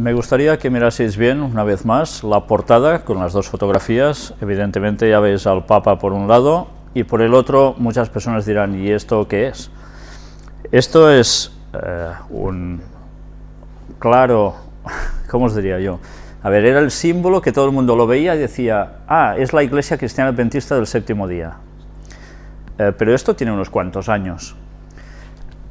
Me gustaría que miraseis bien, una vez más, la portada con las dos fotografías. Evidentemente ya veis al Papa por un lado y por el otro muchas personas dirán, ¿y esto qué es? Esto es un claro, ¿cómo os diría yo? A ver, era el símbolo que todo el mundo lo veía y decía, ah, es la Iglesia Cristiana Adventista del Séptimo Día. Pero esto tiene unos cuantos años.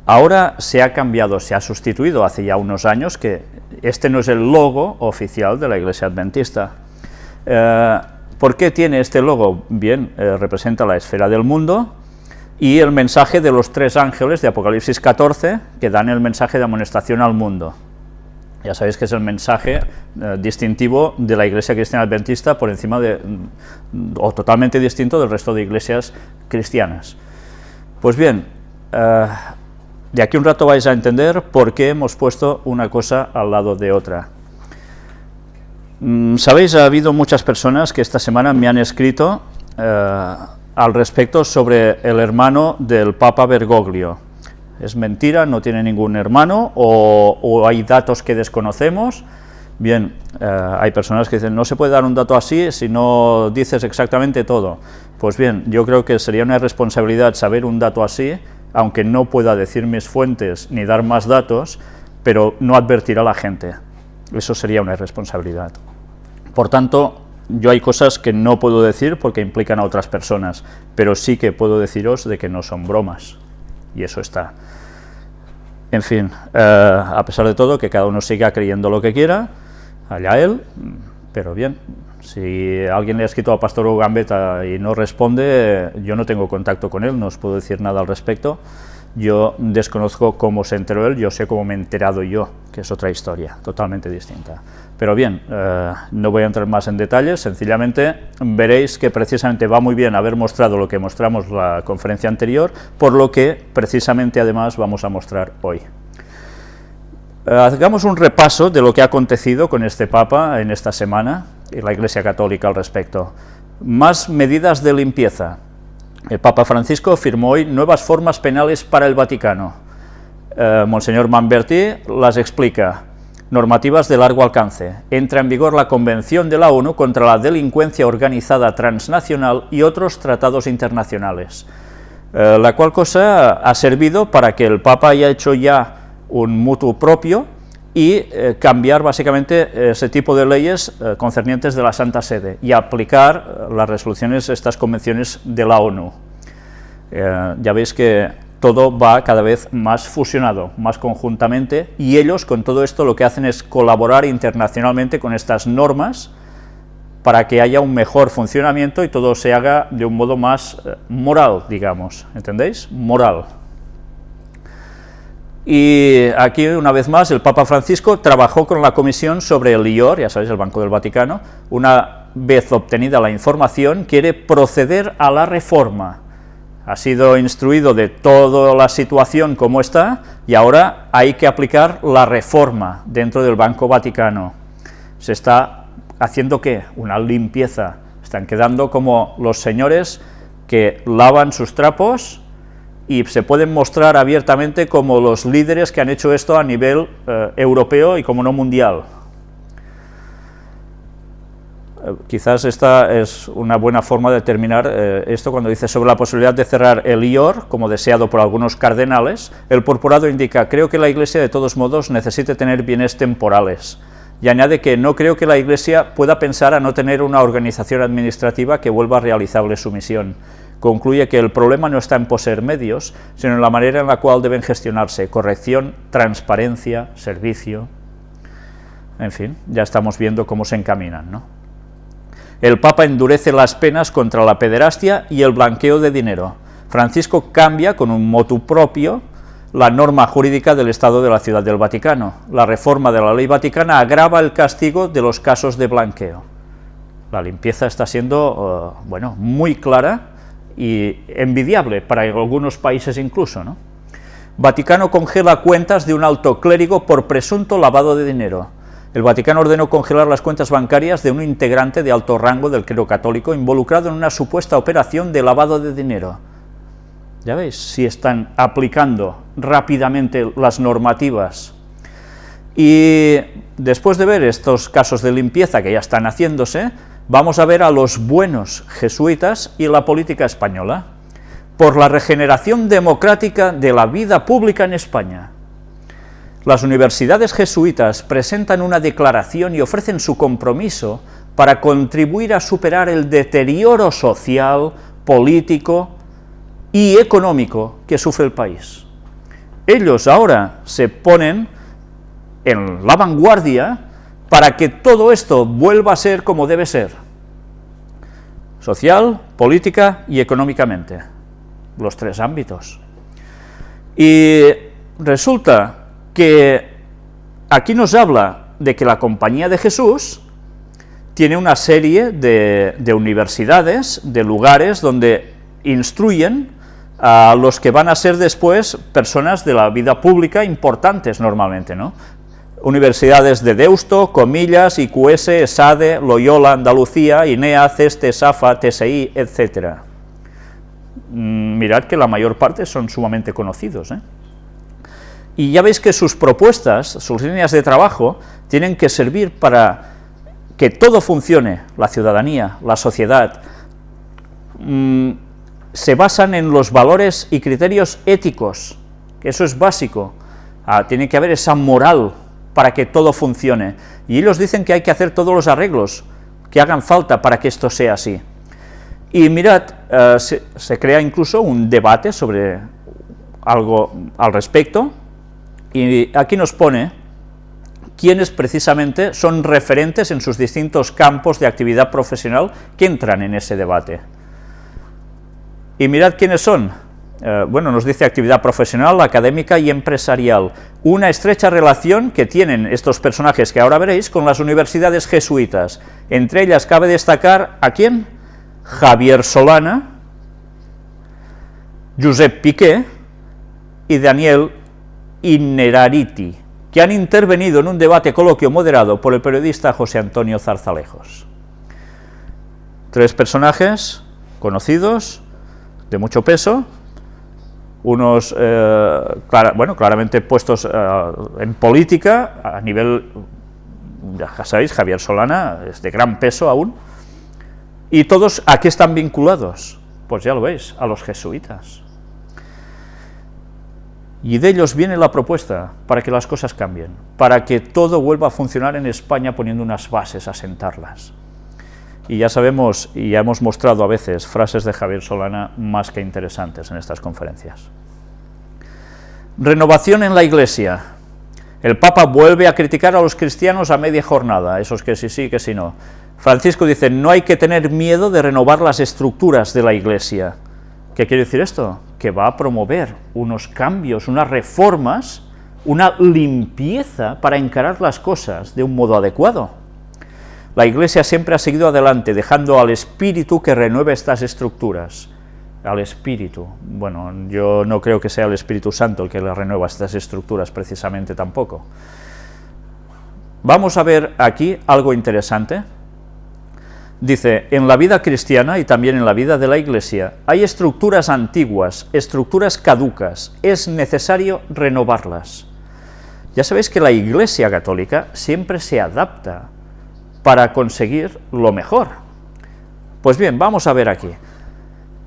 Ahora se ha cambiado, se ha sustituido hace ya unos años, que este no es el logo oficial de la Iglesia Adventista. ¿Por qué tiene este logo? Bien, representa la esfera del mundo y el mensaje de los tres ángeles de Apocalipsis 14, que dan el mensaje de amonestación al mundo. Ya sabéis que es el mensaje distintivo de la Iglesia Cristiana Adventista por encima de, o totalmente distinto del resto de iglesias cristianas. Pues bien, de aquí a un rato vais a entender por qué hemos puesto una cosa al lado de otra. Sabéis, ha habido muchas personas que esta semana me han escrito al respecto sobre el hermano del Papa Bergoglio. Es mentira, no tiene ningún hermano, o hay datos que desconocemos. Bien, hay personas que dicen, no se puede dar un dato así si no dices exactamente todo. Pues bien, yo creo que sería una irresponsabilidad saber un dato así, aunque no pueda decir mis fuentes ni dar más datos, pero no advertir a la gente. Eso sería una irresponsabilidad. Por tanto, yo hay cosas que no puedo decir porque implican a otras personas, pero sí que puedo deciros de que no son bromas. Y eso está. En fin, a pesar de todo, que cada uno siga creyendo lo que quiera, allá él, pero bien, si alguien le ha escrito al pastor Hugo Gambetta y no responde, yo no tengo contacto con él, no os puedo decir nada al respecto. Yo desconozco cómo se enteró él, yo sé cómo me he enterado yo, que es otra historia, totalmente distinta. Pero bien, no voy a entrar más en detalles, sencillamente veréis que precisamente va muy bien haber mostrado lo que mostramos la conferencia anterior, por lo que precisamente además vamos a mostrar hoy. Hagamos un repaso de lo que ha acontecido con este Papa en esta semana y la Iglesia Católica al respecto. Más medidas de limpieza. El Papa Francisco firmó hoy nuevas formas penales para el Vaticano. Monseñor Manberti las explica. Normativas de largo alcance. Entra en vigor la Convención de la ONU contra la delincuencia organizada transnacional y otros tratados internacionales. La cual cosa ha servido para que el Papa haya hecho ya un mutuo propio y cambiar básicamente ese tipo de leyes concernientes de la Santa Sede y aplicar las resoluciones, estas convenciones de la ONU. Ya veis que todo va cada vez más fusionado, más conjuntamente, y ellos con todo esto lo que hacen es colaborar internacionalmente con estas normas para que haya un mejor funcionamiento y todo se haga de un modo más moral, digamos, ¿entendéis? Moral. Y aquí, una vez más, el Papa Francisco trabajó con la comisión sobre el IOR, ya sabéis, el Banco del Vaticano. Una vez obtenida la información, quiere proceder a la reforma. Ha sido instruido de toda la situación como está, y ahora hay que aplicar la reforma dentro del Banco Vaticano. Se está haciendo, ¿qué? Una limpieza. Están quedando como los señores que lavan sus trapos, y se pueden mostrar abiertamente como los líderes que han hecho esto a nivel europeo y como no mundial. Quizás esta es una buena forma de terminar esto cuando dice sobre la posibilidad de cerrar el IOR, como deseado por algunos cardenales. El purpurado indica, creo que la Iglesia de todos modos necesite tener bienes temporales. Y añade que no creo que la Iglesia pueda pensar a no tener una organización administrativa que vuelva realizable su misión. Concluye que el problema no está en poseer medios, sino en la manera en la cual deben gestionarse: corrección, transparencia, servicio. En fin, ya estamos viendo cómo se encaminan, ¿no? El Papa endurece las penas contra la pederastia y el blanqueo de dinero. Francisco cambia con un motu propio la norma jurídica del Estado de la Ciudad del Vaticano. La reforma de la ley vaticana agrava el castigo de los casos de blanqueo. La limpieza está siendo, bueno, muy clara y envidiable para algunos países incluso, ¿no? Vaticano congela cuentas de un alto clérigo por presunto lavado de dinero. El Vaticano ordenó congelar las cuentas bancarias de un integrante de alto rango del clero católico involucrado en una supuesta operación de lavado de dinero. Ya veis, si están aplicando rápidamente las normativas Y después de ver estos casos de limpieza que ya están haciéndose, vamos a ver a los buenos jesuitas y la política española, por la regeneración democrática de la vida pública en España. Las universidades jesuitas presentan una declaración y ofrecen su compromiso para contribuir a superar el deterioro social, político y económico que sufre el país. Ellos ahora se ponen en la vanguardia para que todo esto vuelva a ser como debe ser, social, política y económicamente, los tres ámbitos. Y resulta que aquí nos habla de que la Compañía de Jesús tiene una serie de universidades, de lugares donde instruyen a los que van a ser después personas de la vida pública importantes normalmente, ¿no? Universidades de Deusto, Comillas, IQS, ESADE, Loyola, Andalucía, INEA, CESTE, SAFA, TSI, etc. Mirad que la mayor parte son sumamente conocidos, ¿eh? Y ya veis que sus propuestas, sus líneas de trabajo, tienen que servir para que todo funcione, la ciudadanía, la sociedad, se basan en los valores y criterios éticos, que eso es básico, tiene que haber esa moral para que todo funcione, y ellos dicen que hay que hacer todos los arreglos que hagan falta para que esto sea así. Y mirad, se crea incluso un debate sobre algo al respecto, y aquí nos pone quiénes precisamente son referentes en sus distintos campos de actividad profesional que entran en ese debate. Y mirad quiénes son. Bueno, nos dice actividad profesional, académica y empresarial. Una estrecha relación que tienen estos personajes que ahora veréis con las universidades jesuitas. Entre ellas cabe destacar, ¿a quién? Javier Solana, Josep Piqué y Daniel Innerarity, que han intervenido en un debate coloquio moderado por el periodista José Antonio Zarzalejos. Tres personajes conocidos, de mucho peso, unos claramente puestos en política a nivel, ya sabéis, Javier Solana es de gran peso aún, y todos ¿a qué están vinculados? Pues ya lo veis, a los jesuitas. Y de ellos viene la propuesta para que las cosas cambien, para que todo vuelva a funcionar en España poniendo unas bases, a sentarlas. Y ya sabemos, y ya hemos mostrado a veces frases de Javier Solana más que interesantes en estas conferencias. Renovación en la Iglesia. El Papa vuelve a criticar a los cristianos a media jornada, esos que sí, que sí no. Francisco dice, no hay que tener miedo de renovar las estructuras de la Iglesia. ¿Qué quiere decir esto? Que va a promover unos cambios, unas reformas, una limpieza para encarar las cosas de un modo adecuado. La Iglesia siempre ha seguido adelante, dejando al Espíritu que renueve estas estructuras. Al Espíritu. Bueno, yo no creo que sea el Espíritu Santo el que le renueva estas estructuras precisamente tampoco. Vamos a ver aquí algo interesante. Dice, en la vida cristiana y también en la vida de la Iglesia hay estructuras antiguas, estructuras caducas, es necesario renovarlas. Ya sabéis que la Iglesia católica siempre se adapta para conseguir lo mejor. Pues bien, vamos a ver aquí.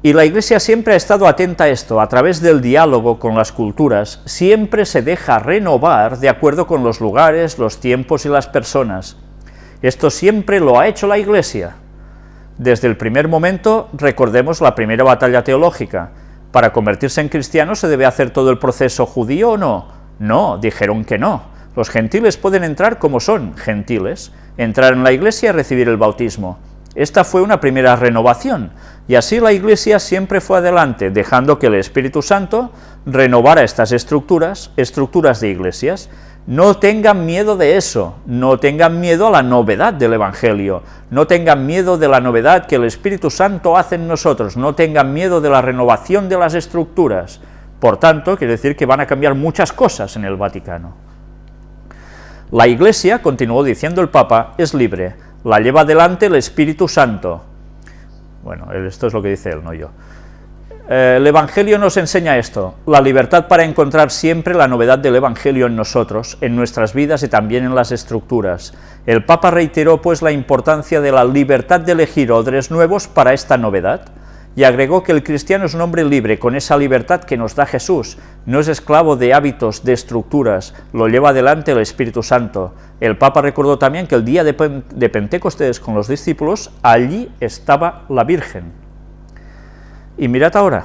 Y la Iglesia siempre ha estado atenta a esto, a través del diálogo con las culturas, siempre se deja renovar de acuerdo con los lugares, los tiempos y las personas. Esto siempre lo ha hecho la Iglesia. Desde el primer momento, recordemos la primera batalla teológica. ¿Para convertirse en cristiano se debe hacer todo el proceso judío o no? No, dijeron que no. Los gentiles pueden entrar como son gentiles, entrar en la Iglesia y recibir el bautismo. Esta fue una primera renovación, y así la Iglesia siempre fue adelante, dejando que el Espíritu Santo renovara estas estructuras de iglesias. No tengan miedo de eso, no tengan miedo a la novedad del Evangelio, no tengan miedo de la novedad que el Espíritu Santo hace en nosotros, no tengan miedo de la renovación de las estructuras. Por tanto, quiere decir que van a cambiar muchas cosas en el Vaticano. La Iglesia, continuó diciendo el Papa, es libre, la lleva adelante el Espíritu Santo. Bueno, esto es lo que dice él, no yo. El Evangelio nos enseña esto, la libertad para encontrar siempre la novedad del Evangelio en nosotros, en nuestras vidas y también en las estructuras. El Papa reiteró pues la importancia de la libertad de elegir odres nuevos para esta novedad, y agregó que el cristiano es un hombre libre con esa libertad que nos da Jesús, no es esclavo de hábitos, de estructuras, lo lleva adelante el Espíritu Santo. El Papa recordó también que el día de Pentecostés con los discípulos, allí estaba la Virgen. Y mirad ahora,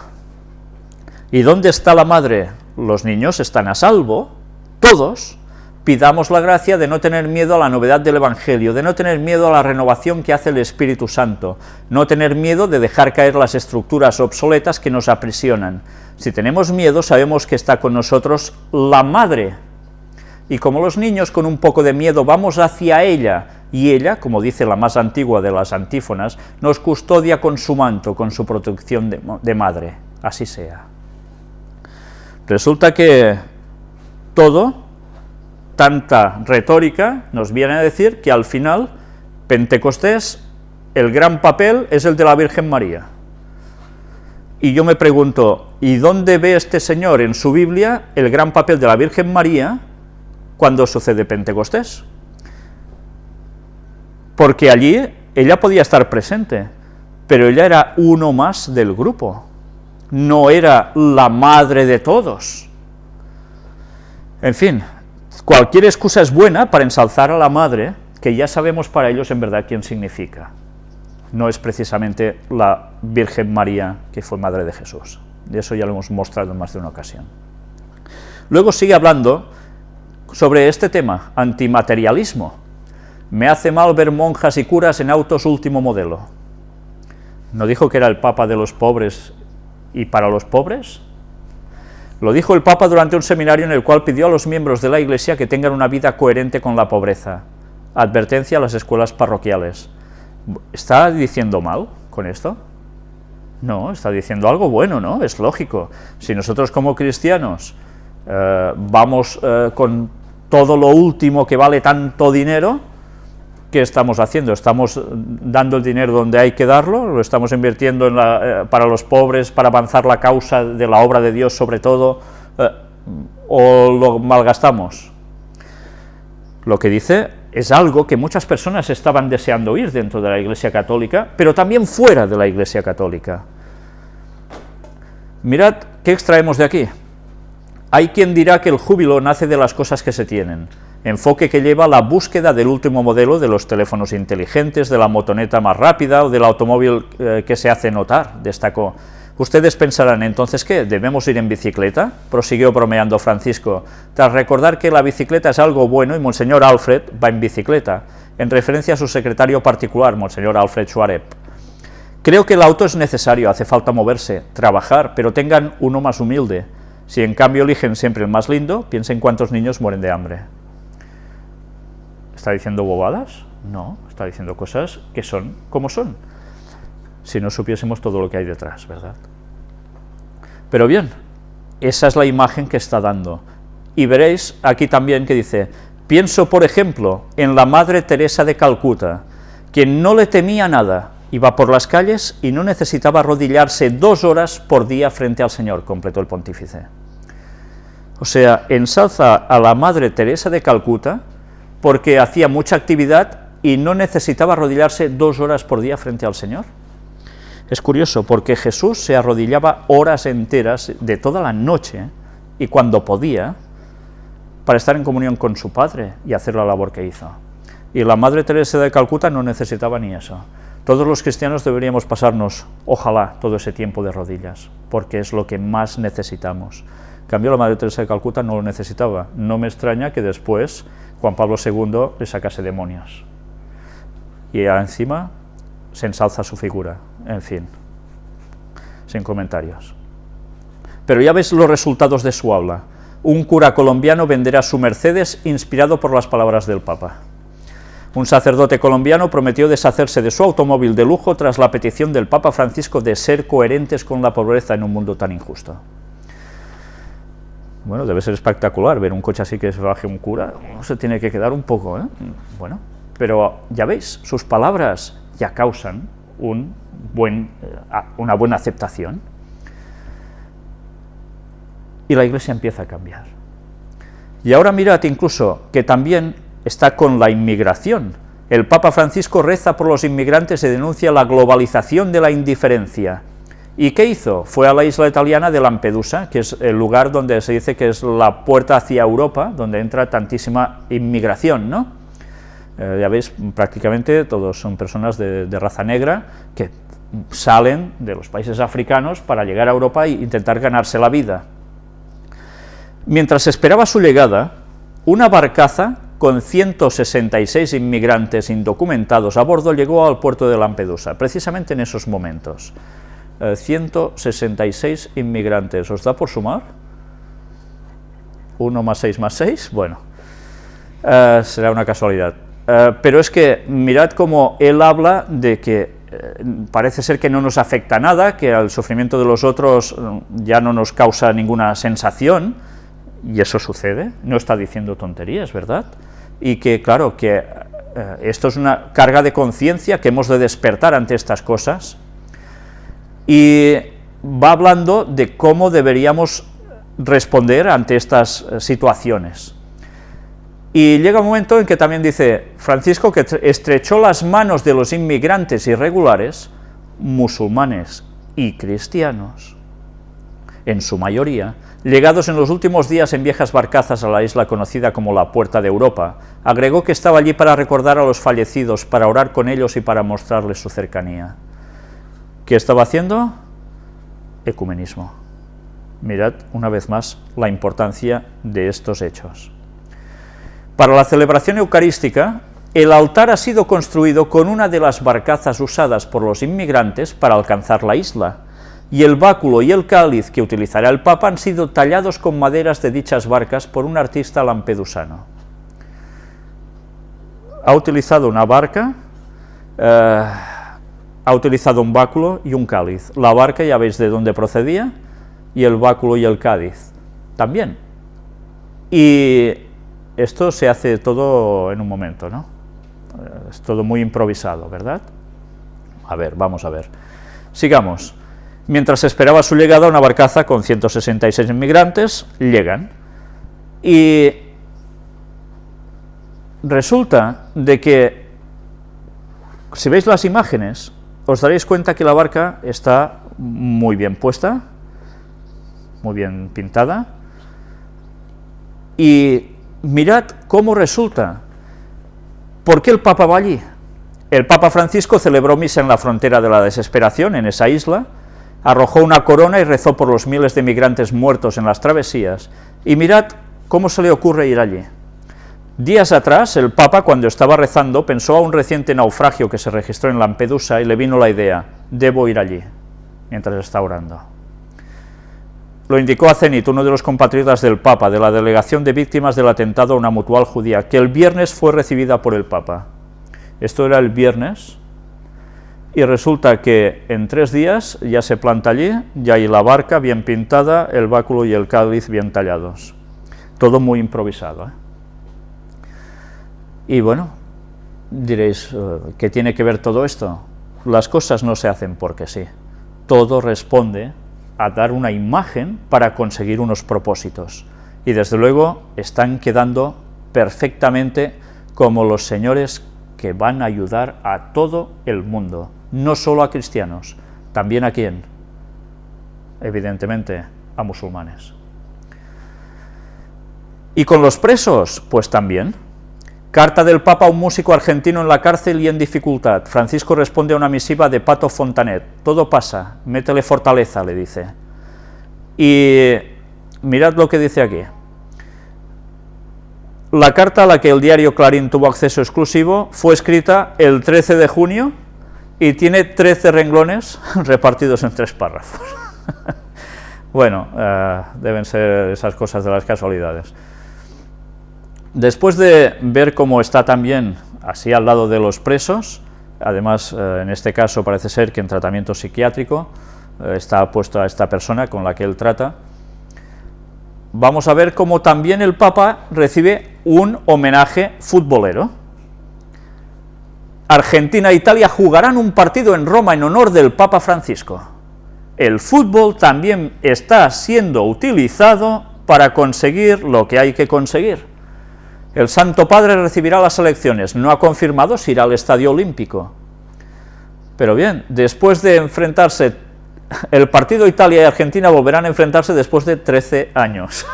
¿y dónde está la madre? Los niños están a salvo, todos. Pidamos la gracia de no tener miedo a la novedad del Evangelio, de no tener miedo a la renovación que hace el Espíritu Santo, no tener miedo de dejar caer las estructuras obsoletas que nos aprisionan. Si tenemos miedo, sabemos que está con nosotros la madre, y como los niños con un poco de miedo vamos hacia ella, y ella, como dice la más antigua de las antífonas, nos custodia con su manto, con su protección de madre, así sea. Resulta que tanta retórica nos viene a decir que al final, Pentecostés, el gran papel es el de la Virgen María. Y yo me pregunto, ¿y dónde ve este señor en su Biblia el gran papel de la Virgen María cuando sucede Pentecostés? Porque allí ella podía estar presente, pero ella era uno más del grupo, no era la madre de todos. En fin, cualquier excusa es buena para ensalzar a la madre, que ya sabemos para ellos en verdad quién significa. No es precisamente la Virgen María, que fue madre de Jesús. Y eso ya lo hemos mostrado en más de una ocasión. Luego sigue hablando sobre este tema, antimaterialismo. Me hace mal ver monjas y curas en autos último modelo. ¿No dijo que era el Papa de los pobres y para los pobres? Lo dijo el Papa durante un seminario en el cual pidió a los miembros de la Iglesia que tengan una vida coherente con la pobreza. Advertencia a las escuelas parroquiales. ¿Está diciendo mal con esto? No, está diciendo algo bueno, ¿no? Es lógico. Si nosotros como cristianos vamos con todo lo último que vale tanto dinero, ¿qué estamos haciendo? ¿Estamos dando el dinero donde hay que darlo? ¿Lo estamos invirtiendo para los pobres, para avanzar la causa de la obra de Dios sobre todo? ¿O lo malgastamos? Lo que dice es algo que muchas personas estaban deseando oír dentro de la Iglesia Católica, pero también fuera de la Iglesia Católica. Mirad qué extraemos de aquí. Hay quien dirá que el júbilo nace de las cosas que se tienen, enfoque que lleva a la búsqueda del último modelo de los teléfonos inteligentes, de la motoneta más rápida o del automóvil que se hace notar, destacó. Ustedes pensarán, ¿entonces qué? ¿Debemos ir en bicicleta?, prosiguió bromeando Francisco, tras recordar que la bicicleta es algo bueno y Monseñor Alfred va en bicicleta, en referencia a su secretario particular, Monseñor Alfred Schwareb. Creo que el auto es necesario, hace falta moverse, trabajar, pero tengan uno más humilde. Si en cambio eligen siempre el más lindo, piensen cuántos niños mueren de hambre. ¿Está diciendo bobadas? No, está diciendo cosas que son como son. Si no supiésemos todo lo que hay detrás, ¿verdad? Pero bien, esa es la imagen que está dando. Y veréis aquí también que dice, pienso por ejemplo en la Madre Teresa de Calcuta, quien no le temía nada, iba por las calles y no necesitaba arrodillarse 2 horas por día frente al Señor, completó el pontífice. O sea, ensalza a la Madre Teresa de Calcuta porque hacía mucha actividad y no necesitaba arrodillarse 2 horas por día frente al Señor. Es curioso, porque Jesús se arrodillaba horas enteras de toda la noche, y cuando podía, para estar en comunión con su Padre y hacer la labor que hizo. Y la Madre Teresa de Calcuta no necesitaba ni eso. Todos los cristianos deberíamos pasarnos, ojalá, todo ese tiempo de rodillas, porque es lo que más necesitamos. En cambio, la Madre Teresa de Calcuta no lo necesitaba. No me extraña que después Juan Pablo II le sacase demonios. Y encima se ensalza su figura, en fin, sin comentarios. Pero ya ves los resultados de su habla. Un cura colombiano venderá su Mercedes inspirado por las palabras del Papa. Un sacerdote colombiano prometió deshacerse de su automóvil de lujo tras la petición del Papa Francisco de ser coherentes con la pobreza en un mundo tan injusto. Bueno, debe ser espectacular ver un coche así que se baje un cura, uno se tiene que quedar un poco, ¿eh? Bueno, pero ya veis, sus palabras ya causan una buena aceptación. y la Iglesia empieza a cambiar. Y ahora mirad incluso que también está con la inmigración. El Papa Francisco reza por los inmigrantes y denuncia la globalización de la indiferencia. ¿Y qué hizo? Fue a la isla italiana de Lampedusa, que es el lugar donde se dice que es la puerta hacia Europa, donde entra tantísima inmigración, ¿no? Ya veis, prácticamente todos son personas de raza negra que salen de los países africanos para llegar a Europa e intentar ganarse la vida. Mientras esperaba su llegada, una barcaza con 166 inmigrantes indocumentados a bordo llegó al puerto de Lampedusa, precisamente en esos momentos. 166 inmigrantes, ¿os da por sumar? 1 más 6 más 6, bueno, será una casualidad. Pero es que mirad cómo él habla de que parece ser que no nos afecta nada, que el sufrimiento de los otros ya no nos causa ninguna sensación, y eso sucede, no está diciendo tonterías, ¿verdad? Y que, claro, que esto es una carga de conciencia que hemos de despertar ante estas cosas, y va hablando de cómo deberíamos responder ante estas situaciones. Y llega un momento en que también dice Francisco que estrechó las manos de los inmigrantes irregulares, musulmanes y cristianos, en su mayoría, llegados en los últimos días en viejas barcazas a la isla conocida como la Puerta de Europa. Agregó que estaba allí para recordar a los fallecidos, para orar con ellos y para mostrarles su cercanía. ¿Qué estaba haciendo? Ecumenismo. Mirad una vez más la importancia de estos hechos. Para la celebración eucarística, el altar ha sido construido con una de las barcazas usadas por los inmigrantes para alcanzar la isla, y el báculo y el cáliz que utilizará el Papa han sido tallados con maderas de dichas barcas por un artista lampedusano. Ha utilizado una barca, ha utilizado un báculo y un cáliz. La barca ya veis de dónde procedía, y el báculo y el cáliz también. Y esto se hace todo en un momento, ¿no? Es todo muy improvisado, ¿verdad? A ver, vamos a ver. Sigamos. Mientras esperaba su llegada, una barcaza con 166 inmigrantes llegan. Y resulta de que, si veis las imágenes, os daréis cuenta que la barca está muy bien puesta, muy bien pintada, y mirad cómo resulta. ¿Por qué el Papa va allí? El Papa Francisco celebró misa en la frontera de la desesperación, en esa isla, arrojó una corona y rezó por los miles de migrantes muertos en las travesías, y mirad cómo se le ocurre ir allí. Días atrás, el Papa, cuando estaba rezando, pensó a un reciente naufragio que se registró en Lampedusa y le vino la idea: debo ir allí, mientras está orando. Lo indicó a Zenit, uno de los compatriotas del Papa, de la delegación de víctimas del atentado a una mutual judía, que el viernes fue recibida por el Papa. Esto era el viernes, y resulta que en 3 días ya se planta allí, ya hay la barca bien pintada, el báculo y el cáliz bien tallados. Todo muy improvisado, ¿eh? Y bueno, diréis, ¿qué tiene que ver todo esto? Las cosas no se hacen porque sí. Todo responde a dar una imagen para conseguir unos propósitos. Y desde luego están quedando perfectamente como los señores que van a ayudar a todo el mundo, no solo a cristianos, también a quién, evidentemente a musulmanes. ¿Y con los presos? Pues también. Carta del Papa a un músico argentino en la cárcel y en dificultad. Francisco responde a una misiva de Pato Fontanet. Todo pasa, métele fortaleza, le dice. Y mirad lo que dice aquí. La carta a la que el diario Clarín tuvo acceso exclusivo fue escrita el 13 de junio y tiene 13 renglones repartidos en 3 párrafos. Bueno, deben ser esas cosas de las casualidades. Después de ver cómo está también así al lado de los presos, además en este caso parece ser que en tratamiento psiquiátrico está puesto a esta persona con la que él trata, vamos a ver cómo también el Papa recibe un homenaje futbolero. Argentina e Italia jugarán un partido en Roma en honor del Papa Francisco. El fútbol también está siendo utilizado para conseguir lo que hay que conseguir. El Santo Padre recibirá las elecciones, no ha confirmado si irá al Estadio Olímpico. Pero bien, después de enfrentarse, el partido Italia y Argentina volverán a enfrentarse después de 13 años.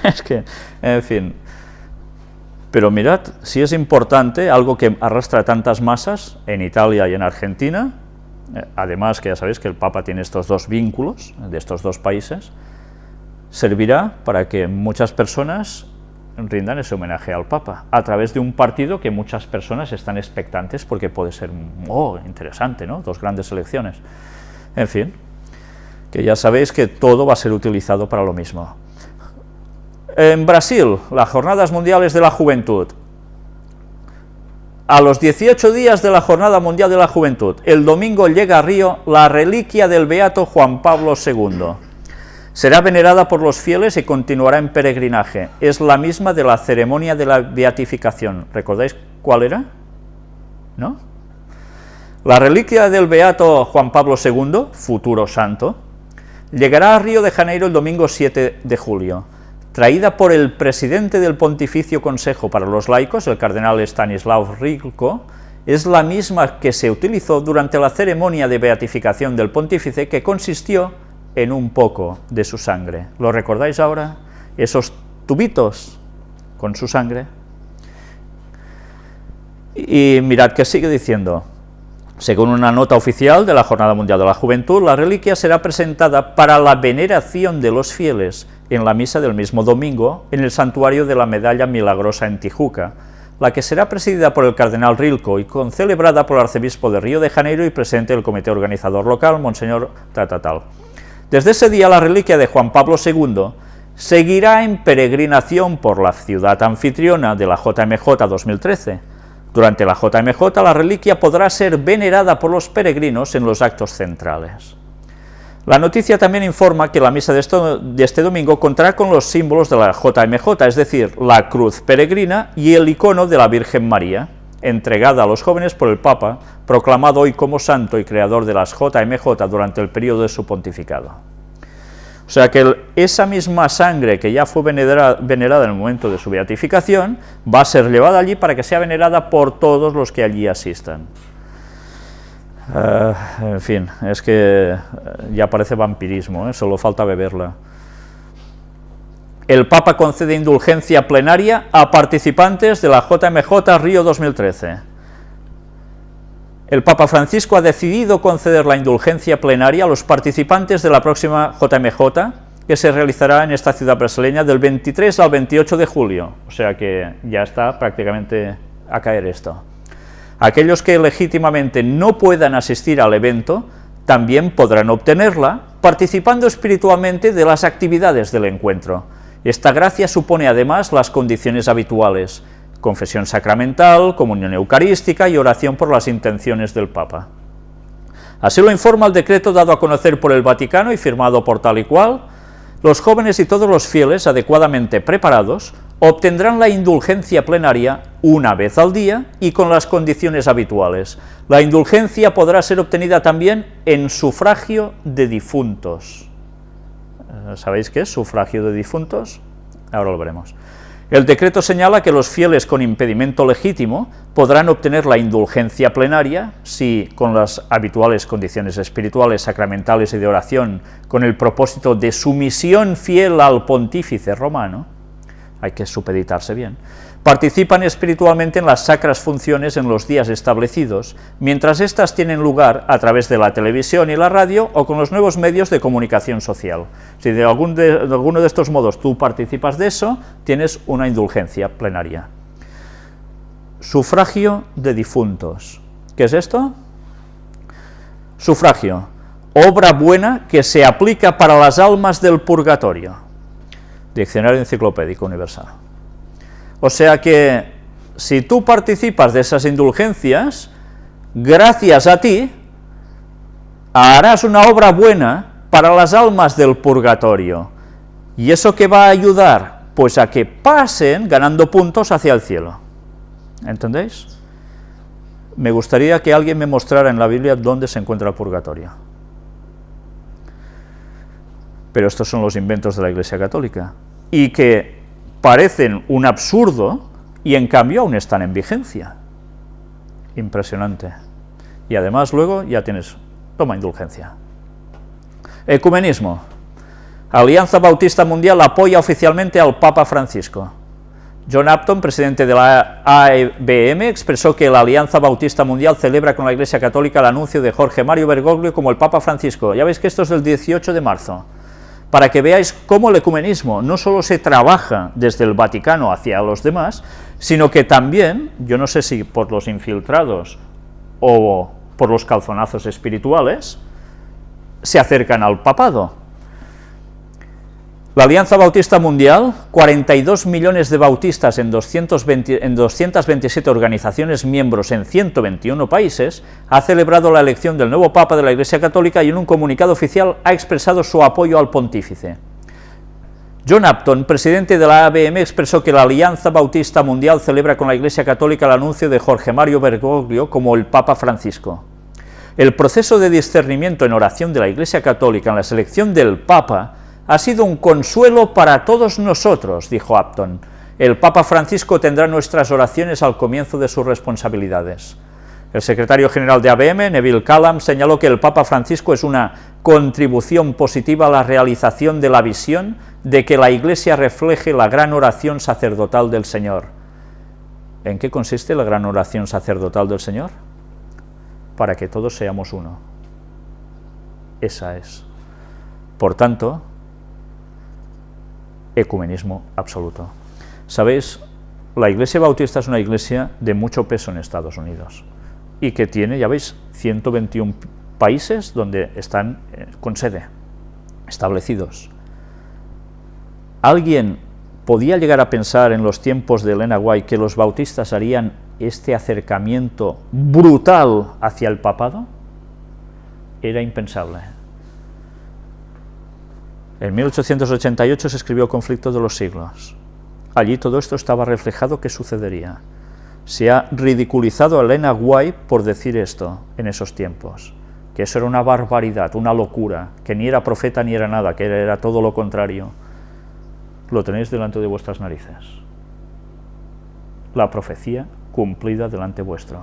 Es que, en fin. Pero mirad, si es importante, algo que arrastra tantas masas en Italia y en Argentina, además que ya sabéis que el Papa tiene estos dos vínculos de estos dos países, servirá para que muchas personas rindan ese homenaje al Papa, a través de un partido que muchas personas están expectantes porque puede ser interesante, ¿no? Dos grandes elecciones. En fin, que ya sabéis que todo va a ser utilizado para lo mismo. En Brasil, las Jornadas Mundiales de la Juventud. A los 18 días de la Jornada Mundial de la Juventud, el domingo llega a Río la reliquia del beato Juan Pablo II. Será venerada por los fieles y continuará en peregrinaje. Es la misma de la ceremonia de la beatificación. ¿Recordáis cuál era? ¿No? La reliquia del beato Juan Pablo II, futuro santo, llegará a Río de Janeiro el domingo 7 de julio. Traída por el presidente del Pontificio Consejo para los Laicos, el cardenal Stanislav Rilko, es la misma que se utilizó durante la ceremonia de beatificación del pontífice, que consistió en un poco de su sangre. ¿Lo recordáis ahora? Esos tubitos con su sangre. Y mirad que sigue diciendo: según una nota oficial de la Jornada Mundial de la Juventud, la reliquia será presentada para la veneración de los fieles en la misa del mismo domingo en el santuario de la Medalla Milagrosa en Tijuca, la que será presidida por el cardenal Rilko y concelebrada por el arzobispo de Río de Janeiro y presente el comité organizador local, Monseñor Tatatal. Desde ese día la reliquia de Juan Pablo II seguirá en peregrinación por la ciudad anfitriona de la JMJ 2013. Durante la JMJ la reliquia podrá ser venerada por los peregrinos en los actos centrales. La noticia también informa que la misa de este domingo contará con los símbolos de la JMJ, es decir, la cruz peregrina y el icono de la Virgen María, entregada a los jóvenes por el Papa, proclamado hoy como santo y creador de las JMJ durante el periodo de su pontificado. O sea que esa misma sangre que ya fue venerada en el momento de su beatificación, va a ser llevada allí para que sea venerada por todos los que allí asistan. En fin, es que ya parece vampirismo, solo falta beberla. El Papa concede indulgencia plenaria a participantes de la JMJ Río 2013. El Papa Francisco ha decidido conceder la indulgencia plenaria a los participantes de la próxima JMJ, que se realizará en esta ciudad brasileña del 23 al 28 de julio, o sea que ya está prácticamente a caer esto. Aquellos que legítimamente no puedan asistir al evento también podrán obtenerla participando espiritualmente de las actividades del encuentro. Esta gracia supone además las condiciones habituales: confesión sacramental, comunión eucarística y oración por las intenciones del Papa. Así lo informa el decreto dado a conocer por el Vaticano y firmado por tal y cual. Los jóvenes y todos los fieles adecuadamente preparados obtendrán la indulgencia plenaria una vez al día y con las condiciones habituales. La indulgencia podrá ser obtenida también en sufragio de difuntos. ¿Sabéis qué es sufragio de difuntos? Ahora lo veremos. El decreto señala que los fieles con impedimento legítimo podrán obtener la indulgencia plenaria si, con las habituales condiciones espirituales, sacramentales y de oración, con el propósito de sumisión fiel al pontífice romano, hay que supeditarse bien, participan espiritualmente en las sacras funciones en los días establecidos, mientras éstas tienen lugar a través de la televisión y la radio o con los nuevos medios de comunicación social. Si de alguno de estos modos tú participas de eso, tienes una indulgencia plenaria. Sufragio de difuntos. ¿Qué es esto? Sufragio: obra buena que se aplica para las almas del purgatorio. Diccionario Enciclopédico Universal. O sea que, si tú participas de esas indulgencias, gracias a ti, harás una obra buena para las almas del purgatorio. ¿Y eso qué va a ayudar? Pues a que pasen ganando puntos hacia el cielo. ¿Entendéis? Me gustaría que alguien me mostrara en la Biblia dónde se encuentra el purgatorio. pero estos son los inventos de la Iglesia Católica, y que parecen un absurdo y en cambio aún están en vigencia. Impresionante. Y además luego ya tienes, toma indulgencia. Ecumenismo. Alianza Bautista Mundial apoya oficialmente al Papa Francisco. John Upton, presidente de la ABM, expresó que la Alianza Bautista Mundial celebra con la Iglesia Católica el anuncio de Jorge Mario Bergoglio como el Papa Francisco. Ya veis que esto es del 18 de marzo. Para que veáis cómo el ecumenismo no solo se trabaja desde el Vaticano hacia los demás, sino que también, yo no sé si por los infiltrados o por los calzonazos espirituales, se acercan al papado. La Alianza Bautista Mundial, 42 millones de bautistas en 227 organizaciones miembros en 121 países, ha celebrado la elección del nuevo Papa de la Iglesia Católica y en un comunicado oficial ha expresado su apoyo al pontífice. John Upton, presidente de la ABM, expresó que la Alianza Bautista Mundial celebra con la Iglesia Católica el anuncio de Jorge Mario Bergoglio como el Papa Francisco. El proceso de discernimiento en oración de la Iglesia Católica en la selección del Papa ha sido un consuelo para todos nosotros, dijo Upton. El Papa Francisco tendrá nuestras oraciones al comienzo de sus responsabilidades. El secretario general de ABM, Neville Callam, señaló que el Papa Francisco es una contribución positiva a la realización de la visión de que la Iglesia refleje la gran oración sacerdotal del Señor. ¿En qué consiste la gran oración sacerdotal del Señor? Para que todos seamos uno. Esa es. Por tanto, ecumenismo absoluto. ¿Sabéis? La Iglesia Bautista es una iglesia de mucho peso en Estados Unidos y que tiene, ya veis, 121 países donde están con sede, establecidos. ¿Alguien podía llegar a pensar en los tiempos de Elena White que los bautistas harían este acercamiento brutal hacia el papado? Era impensable. En 1888 se escribió Conflicto de los siglos. Allí todo esto estaba reflejado qué sucedería. Se ha ridiculizado a Elena White por decir esto en esos tiempos, que eso era una barbaridad, una locura, que ni era profeta ni era nada, que era todo lo contrario. Lo tenéis delante de vuestras narices. La profecía cumplida delante vuestro.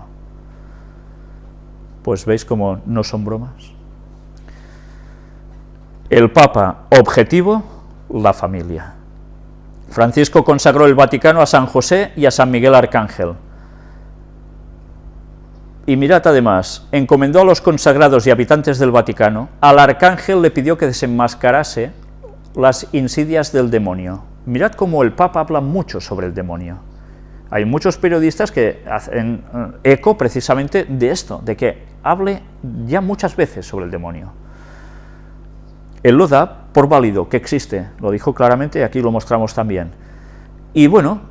Pues veis cómo no son bromas. El Papa, objetivo, la familia. Francisco consagró el Vaticano a San José y a San Miguel Arcángel. Y mirad además, encomendó a los consagrados y habitantes del Vaticano, al Arcángel le pidió que desenmascarase las insidias del demonio. Mirad cómo el Papa habla mucho sobre el demonio. Hay muchos periodistas que hacen eco precisamente de esto, de que hable ya muchas veces sobre el demonio. Él lo da por válido, que existe, lo dijo claramente y aquí lo mostramos también. Y bueno,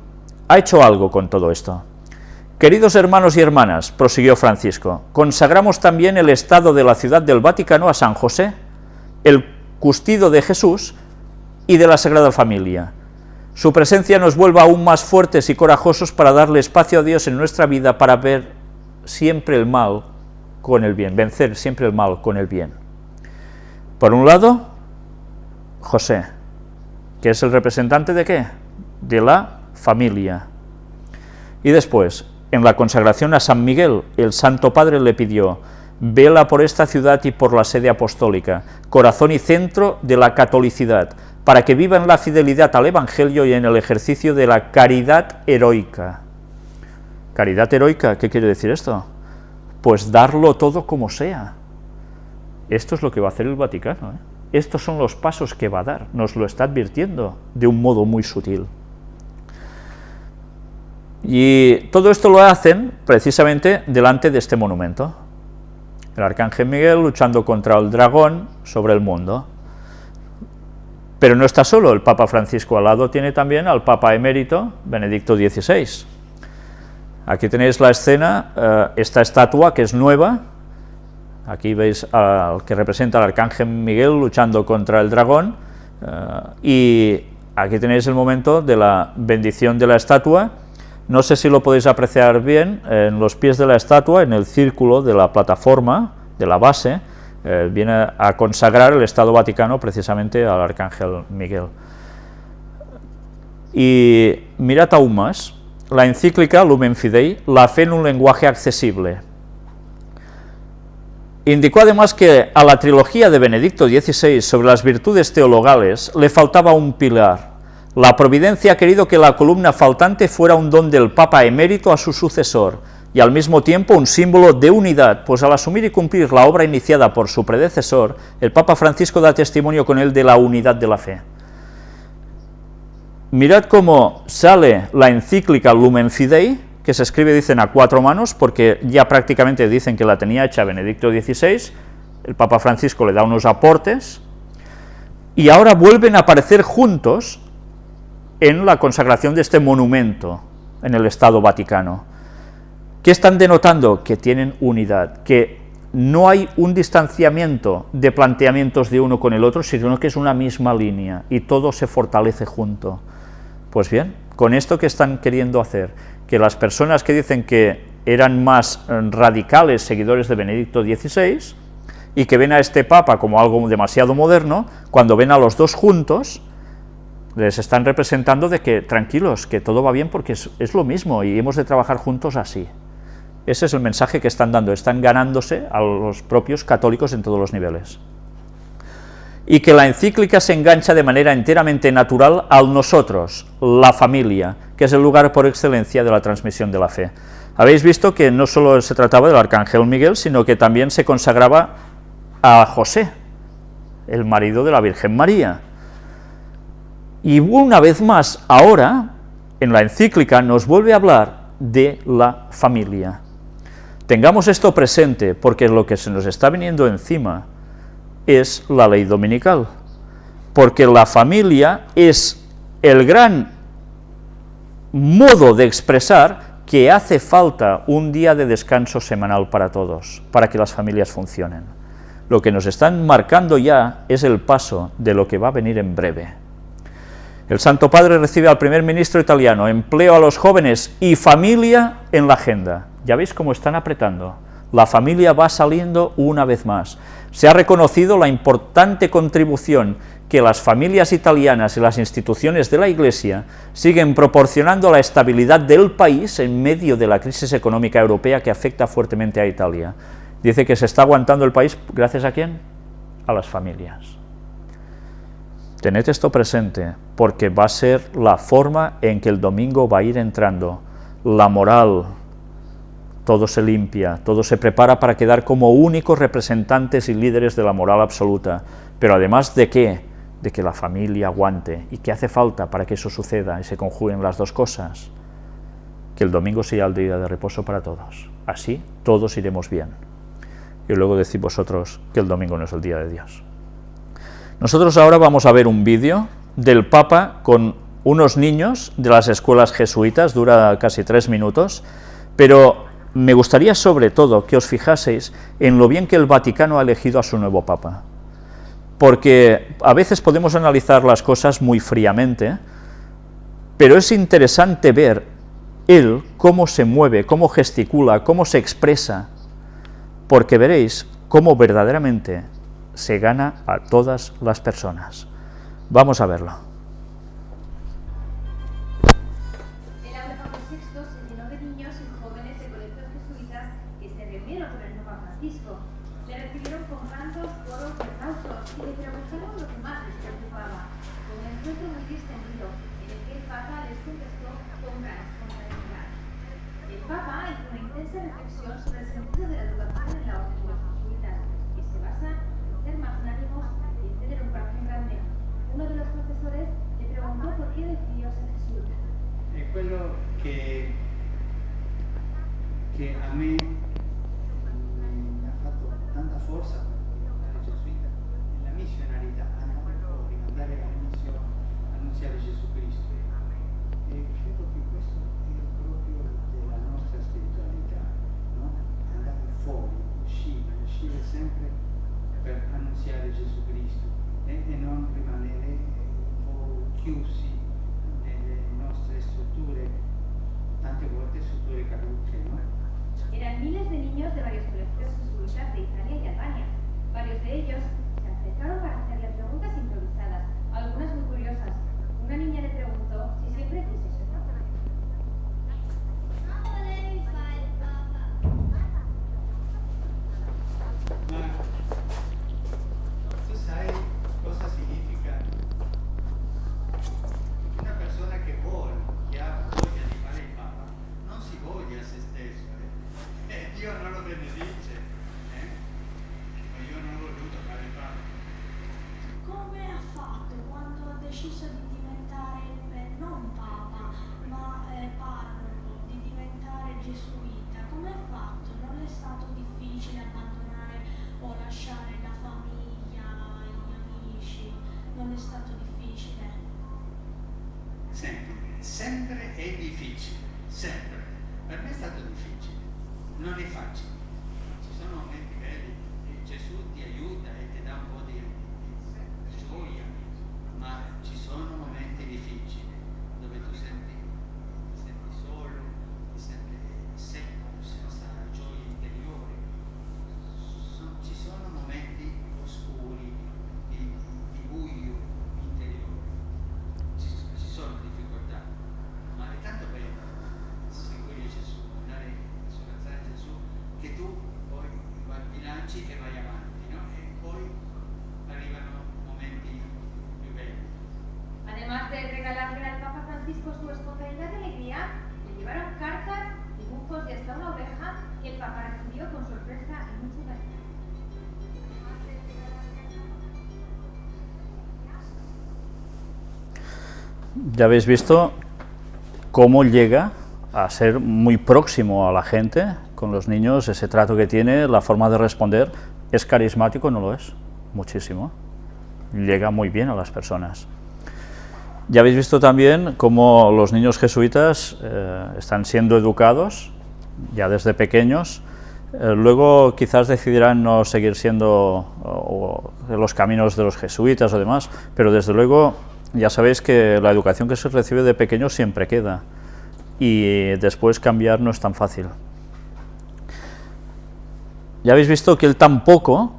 ha hecho algo con todo esto. Queridos hermanos y hermanas, prosiguió Francisco, consagramos también el estado de la ciudad del Vaticano a San José, el custodio de Jesús y de la Sagrada Familia. Su presencia nos vuelva aún más fuertes y corajosos para darle espacio a Dios en nuestra vida para ver siempre el mal con el bien, vencer siempre el mal con el bien. Por un lado, José, que es el representante ¿de qué? De la familia. Y después, en la consagración a San Miguel, el Santo Padre le pidió, vela por esta ciudad y por la sede apostólica, corazón y centro de la catolicidad, para que viva en la fidelidad al Evangelio y en el ejercicio de la caridad heroica. ¿Caridad heroica? ¿Qué quiere decir esto? Pues darlo todo como sea. Esto es lo que va a hacer el Vaticano, ¿eh? Estos son los pasos que va a dar, nos lo está advirtiendo de un modo muy sutil. Y todo esto lo hacen precisamente delante de este monumento. El Arcángel Miguel luchando contra el dragón sobre el mundo. Pero no está solo, el Papa Francisco al lado tiene también al Papa emérito Benedicto XVI. Aquí tenéis la escena, esta estatua que es nueva. Aquí veis al que representa al Arcángel Miguel luchando contra el dragón, y aquí tenéis el momento de la bendición de la estatua. No sé si lo podéis apreciar bien, en los pies de la estatua, en el círculo de la plataforma, de la base, viene a consagrar el Estado Vaticano precisamente al Arcángel Miguel. Y mirad aún más, la encíclica Lumen Fidei, la fe en un lenguaje accesible. Indicó además que a la trilogía de Benedicto XVI sobre las virtudes teologales le faltaba un pilar. La providencia ha querido que la columna faltante fuera un don del Papa emérito a su sucesor, y al mismo tiempo un símbolo de unidad, pues al asumir y cumplir la obra iniciada por su predecesor, el Papa Francisco da testimonio con él de la unidad de la fe. Mirad cómo sale la encíclica Lumen Fidei, que se escribe, dicen, a 4 manos, porque ya prácticamente dicen que la tenía hecha Benedicto XVI, el Papa Francisco le da unos aportes, y ahora vuelven a aparecer juntos en la consagración de este monumento en el Estado Vaticano. ¿Qué están denotando? Que tienen unidad, que no hay un distanciamiento de planteamientos de uno con el otro, sino que es una misma línea, y todo se fortalece junto. Pues bien, con esto que están queriendo hacer, que las personas que dicen que eran más radicales seguidores de Benedicto XVI, y que ven a este Papa como algo demasiado moderno, cuando ven a los dos juntos, les están representando de que tranquilos, que todo va bien porque es lo mismo y hemos de trabajar juntos así. Ese es el mensaje que están dando, están ganándose a los propios católicos en todos los niveles. Y que la encíclica se engancha de manera enteramente natural al nosotros, la familia, que es el lugar por excelencia de la transmisión de la fe. Habéis visto que no solo se trataba del Arcángel Miguel, sino que también se consagraba a José, el marido de la Virgen María. Y una vez más, ahora, en la encíclica, nos vuelve a hablar de la familia. Tengamos esto presente, porque lo que se nos está viniendo encima es la ley dominical, porque la familia es el gran modo de expresar que hace falta un día de descanso semanal para todos, para que las familias funcionen. Lo que nos están marcando ya es el paso de lo que va a venir en breve. El Santo Padre recibe al primer ministro italiano, empleo a los jóvenes y familia en la agenda. Ya veis cómo están apretando. La familia va saliendo una vez más. Se ha reconocido la importante contribución que las familias italianas y las instituciones de la Iglesia siguen proporcionando a la estabilidad del país en medio de la crisis económica europea que afecta fuertemente a Italia. Dice que se está aguantando el país, ¿gracias a quién? A las familias. Tened esto presente, porque va a ser la forma en que el domingo va a ir entrando. La moral, todo se limpia, todo se prepara para quedar como únicos representantes y líderes de la moral absoluta. Pero además de qué? De que la familia aguante. ¿Y qué hace falta para que eso suceda y se conjuguen las dos cosas? Que el domingo sea el día de reposo para todos. Así todos iremos bien. Y luego decid vosotros que el domingo no es el día de Dios. Nosotros ahora vamos a ver un vídeo del Papa con unos niños de las escuelas jesuitas, dura casi 3 minutos, pero me gustaría sobre todo que os fijaseis en lo bien que el Vaticano ha elegido a su nuevo Papa, porque a veces podemos analizar las cosas muy fríamente, pero es interesante ver él cómo se mueve, cómo gesticula, cómo se expresa, porque veréis cómo verdaderamente se gana a todas las personas. Vamos a verlo. El aula Pablo VI se llenó de niños y jóvenes de colegios jesuitas que se reunieron con el Papa Francisco. Le recibieron con cantos, coros y aplausos y le preguntaron lo que más les preocupaba, con un encuentro muy distendido, en el que el Papa les contestó con gran espontaneidad. El Papa hizo una intensa reflexión sobre el sentido de la educación en la orden de los jesuitas, que se basa en ser magnánimos y en tener un corazón grande. Uno de los profesores le preguntó por qué decidió ser jesuita. È quello che a me mi ha fatto tanta forza per diventare gesuita nella missionarietà, andare fuori, andare all'inizio annunziare Gesù Cristo. E credo che questo è proprio della nostra spiritualità, no? Andare fuori, uscire sempre per annunziare Gesù Cristo e non rimanere un po' chiusi nelle nostre strutture, tante volte strutture cadute, ¿no? Eran miles de niños de varios colegios jesuitas de Italia y Albania. Varios de ellos se acercaron para hacerle preguntas improvisadas, algunas muy curiosas. Una niña le preguntó si siempre quiso ser papa. Ma tu sai cosa significa una persona che vuole, che ha voglia di fare il Papa, non si voglia a se stesso, Dio non lo benedice, ma io non ho voluto fare il Papa. Come ha fatto quando ha deciso di diventare non Papa, ma parroco, di diventare gesuita? Come ha fatto? Non è stato difficile abbandonare o lasciare la famiglia, gli amici? Non è stato difficile? Sempre è difficile, sempre. Per me è stato difficile, non è facile. Ci sono momenti belli, Gesù ti aiuta e ti dà un po' di gioia, ma ci sono momenti difficili dove tu ti senti solo, ti senti secco, senza gioia interiore. Ci sono momenti oscuri, di buio interiore. Ci sono difficoltà, ma è tanto bello seguire Gesù, andare su la strada di Gesù, che tu poi bilanci e vai avanti, no? E poi arrivano momenti più belli. Además de regalarle al Papa Francisco su espontaneidad y alegría, le llevaron cartas, dibujos y hasta una oveja que el Papa recibió con sorpresa y mucha ilusión. Ya habéis visto cómo llega a ser muy próximo a la gente, con los niños, ese trato que tiene, la forma de responder. ¿Es carismático? No lo es, muchísimo. Llega muy bien a las personas. Ya habéis visto también cómo los niños jesuitas están siendo educados ya desde pequeños. Luego quizás decidirán no seguir siendo los caminos de los jesuitas o demás, pero desde luego ya sabéis que la educación que se recibe de pequeños siempre queda, y después cambiar no es tan fácil. Ya habéis visto que él tampoco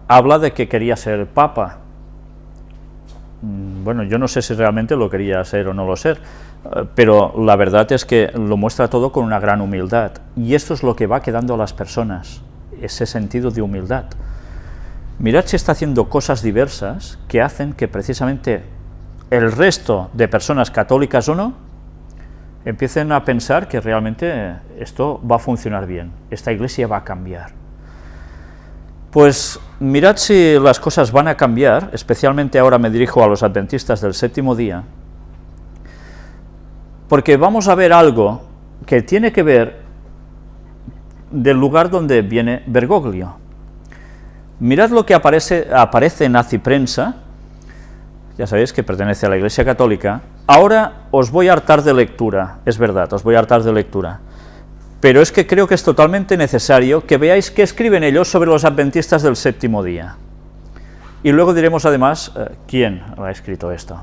habla de que quería ser papa. Bueno, yo no sé si realmente lo quería ser o no lo ser, pero la verdad es que lo muestra todo con una gran humildad, y esto es lo que va quedando a las personas, ese sentido de humildad. Mirad si está haciendo cosas diversas que hacen que precisamente el resto de personas, católicas o no, empiecen a pensar que realmente esto va a funcionar bien, esta iglesia va a cambiar. Pues mirad si las cosas van a cambiar, especialmente ahora me dirijo a los adventistas del séptimo día, porque vamos a ver algo que tiene que ver del lugar donde viene Bergoglio. Mirad lo que aparece en Aciprensa, ya sabéis que pertenece a la Iglesia Católica. Ahora os voy a hartar de lectura, es verdad, os voy a hartar de lectura, pero es que creo que es totalmente necesario que veáis qué escriben ellos sobre los adventistas del séptimo día. Y luego diremos además quién ha escrito esto.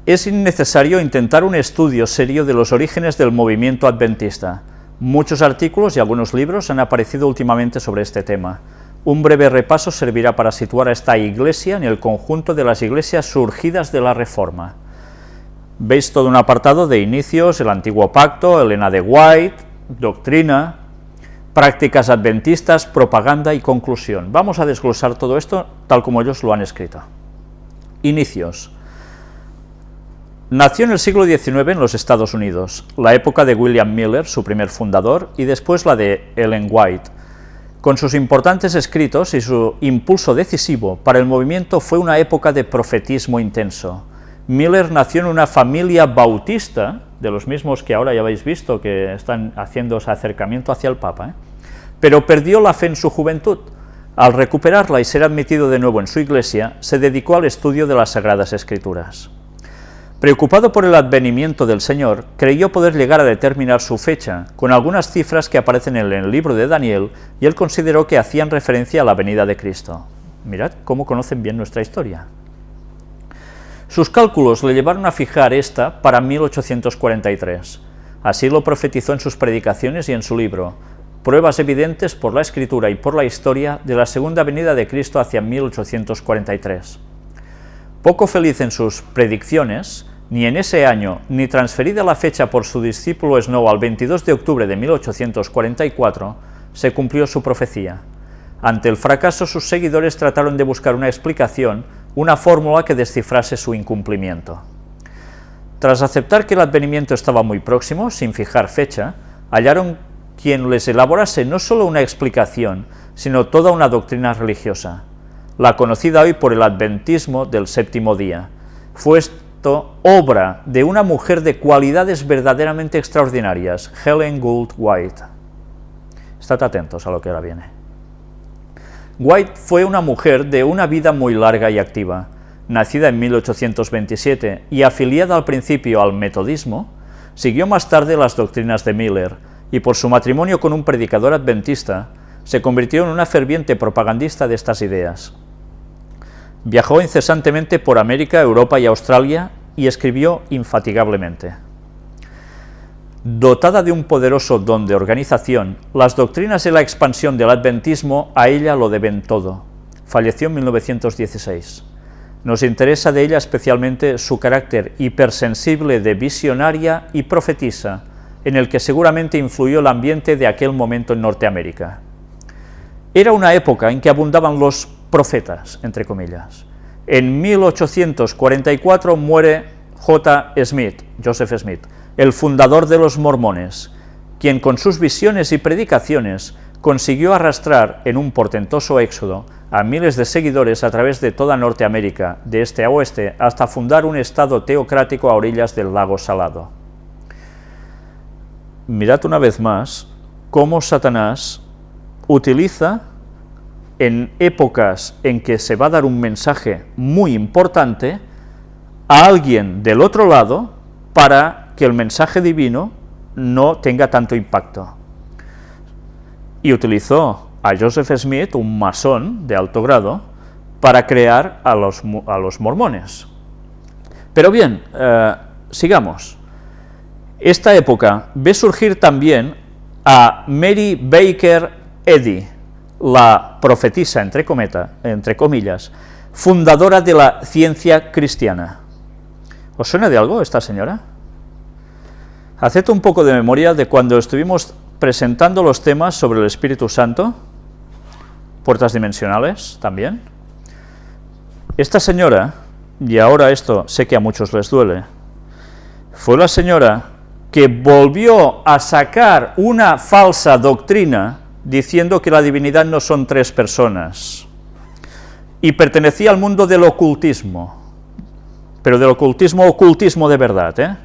Es innecesario intentar un estudio serio de los orígenes del movimiento adventista. Muchos artículos y algunos libros han aparecido últimamente sobre este tema. Un breve repaso servirá para situar a esta iglesia en el conjunto de las iglesias surgidas de la Reforma. Veis todo un apartado de inicios, el Antiguo Pacto, Elena de White, doctrina, prácticas adventistas, propaganda y conclusión. Vamos a desglosar todo esto tal como ellos lo han escrito. Inicios. Nació en el siglo XIX en los Estados Unidos, la época de William Miller, su primer fundador, y después la de Ellen White. Con sus importantes escritos y su impulso decisivo para el movimiento fue una época de profetismo intenso. Miller nació en una familia bautista, de los mismos que ahora ya habéis visto que están haciendo ese acercamiento hacia el Papa, pero perdió la fe en su juventud. Al recuperarla y ser admitido de nuevo en su iglesia, se dedicó al estudio de las Sagradas Escrituras. Preocupado por el advenimiento del Señor, creyó poder llegar a determinar su fecha, con algunas cifras que aparecen en el libro de Daniel, y él consideró que hacían referencia a la venida de Cristo. Mirad cómo conocen bien nuestra historia. Sus cálculos le llevaron a fijar esta para 1843. Así lo profetizó en sus predicaciones y en su libro. pruebas evidentes por la escritura y por la historia de la segunda venida de Cristo hacia 1843. Poco feliz en sus predicciones, ni en ese año, ni transferida la fecha por su discípulo Snow al 22 de octubre de 1844, se cumplió su profecía. Ante el fracaso, sus seguidores trataron de buscar una explicación, una fórmula que descifrase su incumplimiento. Tras aceptar que el advenimiento estaba muy próximo, sin fijar fecha, hallaron quien les elaborase no solo una explicación, sino toda una doctrina religiosa, la conocida hoy por el adventismo del séptimo día. Fue esto obra de una mujer de cualidades verdaderamente extraordinarias, Ellen Gould White. Estad atentos a lo que ahora viene. White fue una mujer de una vida muy larga y activa. Nacida en 1827 y afiliada al principio al metodismo, siguió más tarde las doctrinas de Miller y por su matrimonio con un predicador adventista, se convirtió en una ferviente propagandista de estas ideas. Viajó incesantemente por América, Europa y Australia y escribió infatigablemente. Dotada de un poderoso don de organización, las doctrinas y la expansión del adventismo a ella lo deben todo. Falleció en 1916. Nos interesa de ella especialmente su carácter hipersensible de visionaria y profetisa, en el que seguramente influyó el ambiente de aquel momento en Norteamérica. Era una época en que abundaban los profetas, entre comillas. En 1844 muere Joseph Smith, el fundador de los mormones, quien con sus visiones y predicaciones consiguió arrastrar en un portentoso éxodo a miles de seguidores a través de toda Norteamérica, de este a oeste, hasta fundar un estado teocrático a orillas del lago Salado. Mirad una vez más cómo Satanás utiliza en épocas en que se va a dar un mensaje muy importante a alguien del otro lado para que el mensaje divino no tenga tanto impacto. Y utilizó a Joseph Smith, un masón de alto grado, para crear a los mormones. Pero bien, sigamos. Esta época ve surgir también a Mary Baker Eddy, la profetisa, entre comillas, fundadora de la ciencia cristiana. ¿Os suena de algo esta señora? Haced un poco de memoria de cuando estuvimos presentando los temas sobre el Espíritu Santo, puertas dimensionales también. Esta señora, y ahora esto sé que a muchos les duele, fue la señora que volvió a sacar una falsa doctrina diciendo que la divinidad no son tres personas, y pertenecía al mundo del ocultismo, pero del ocultismo de verdad,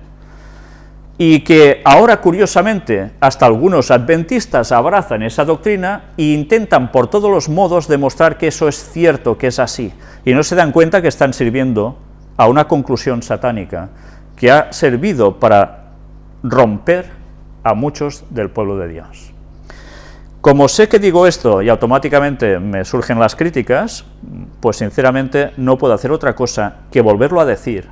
y que ahora, curiosamente, hasta algunos adventistas abrazan esa doctrina e intentan por todos los modos demostrar que eso es cierto, que es así, y no se dan cuenta que están sirviendo a una conclusión satánica, que ha servido para romper a muchos del pueblo de Dios. Como sé que digo esto y automáticamente me surgen las críticas, pues sinceramente no puedo hacer otra cosa que volverlo a decir,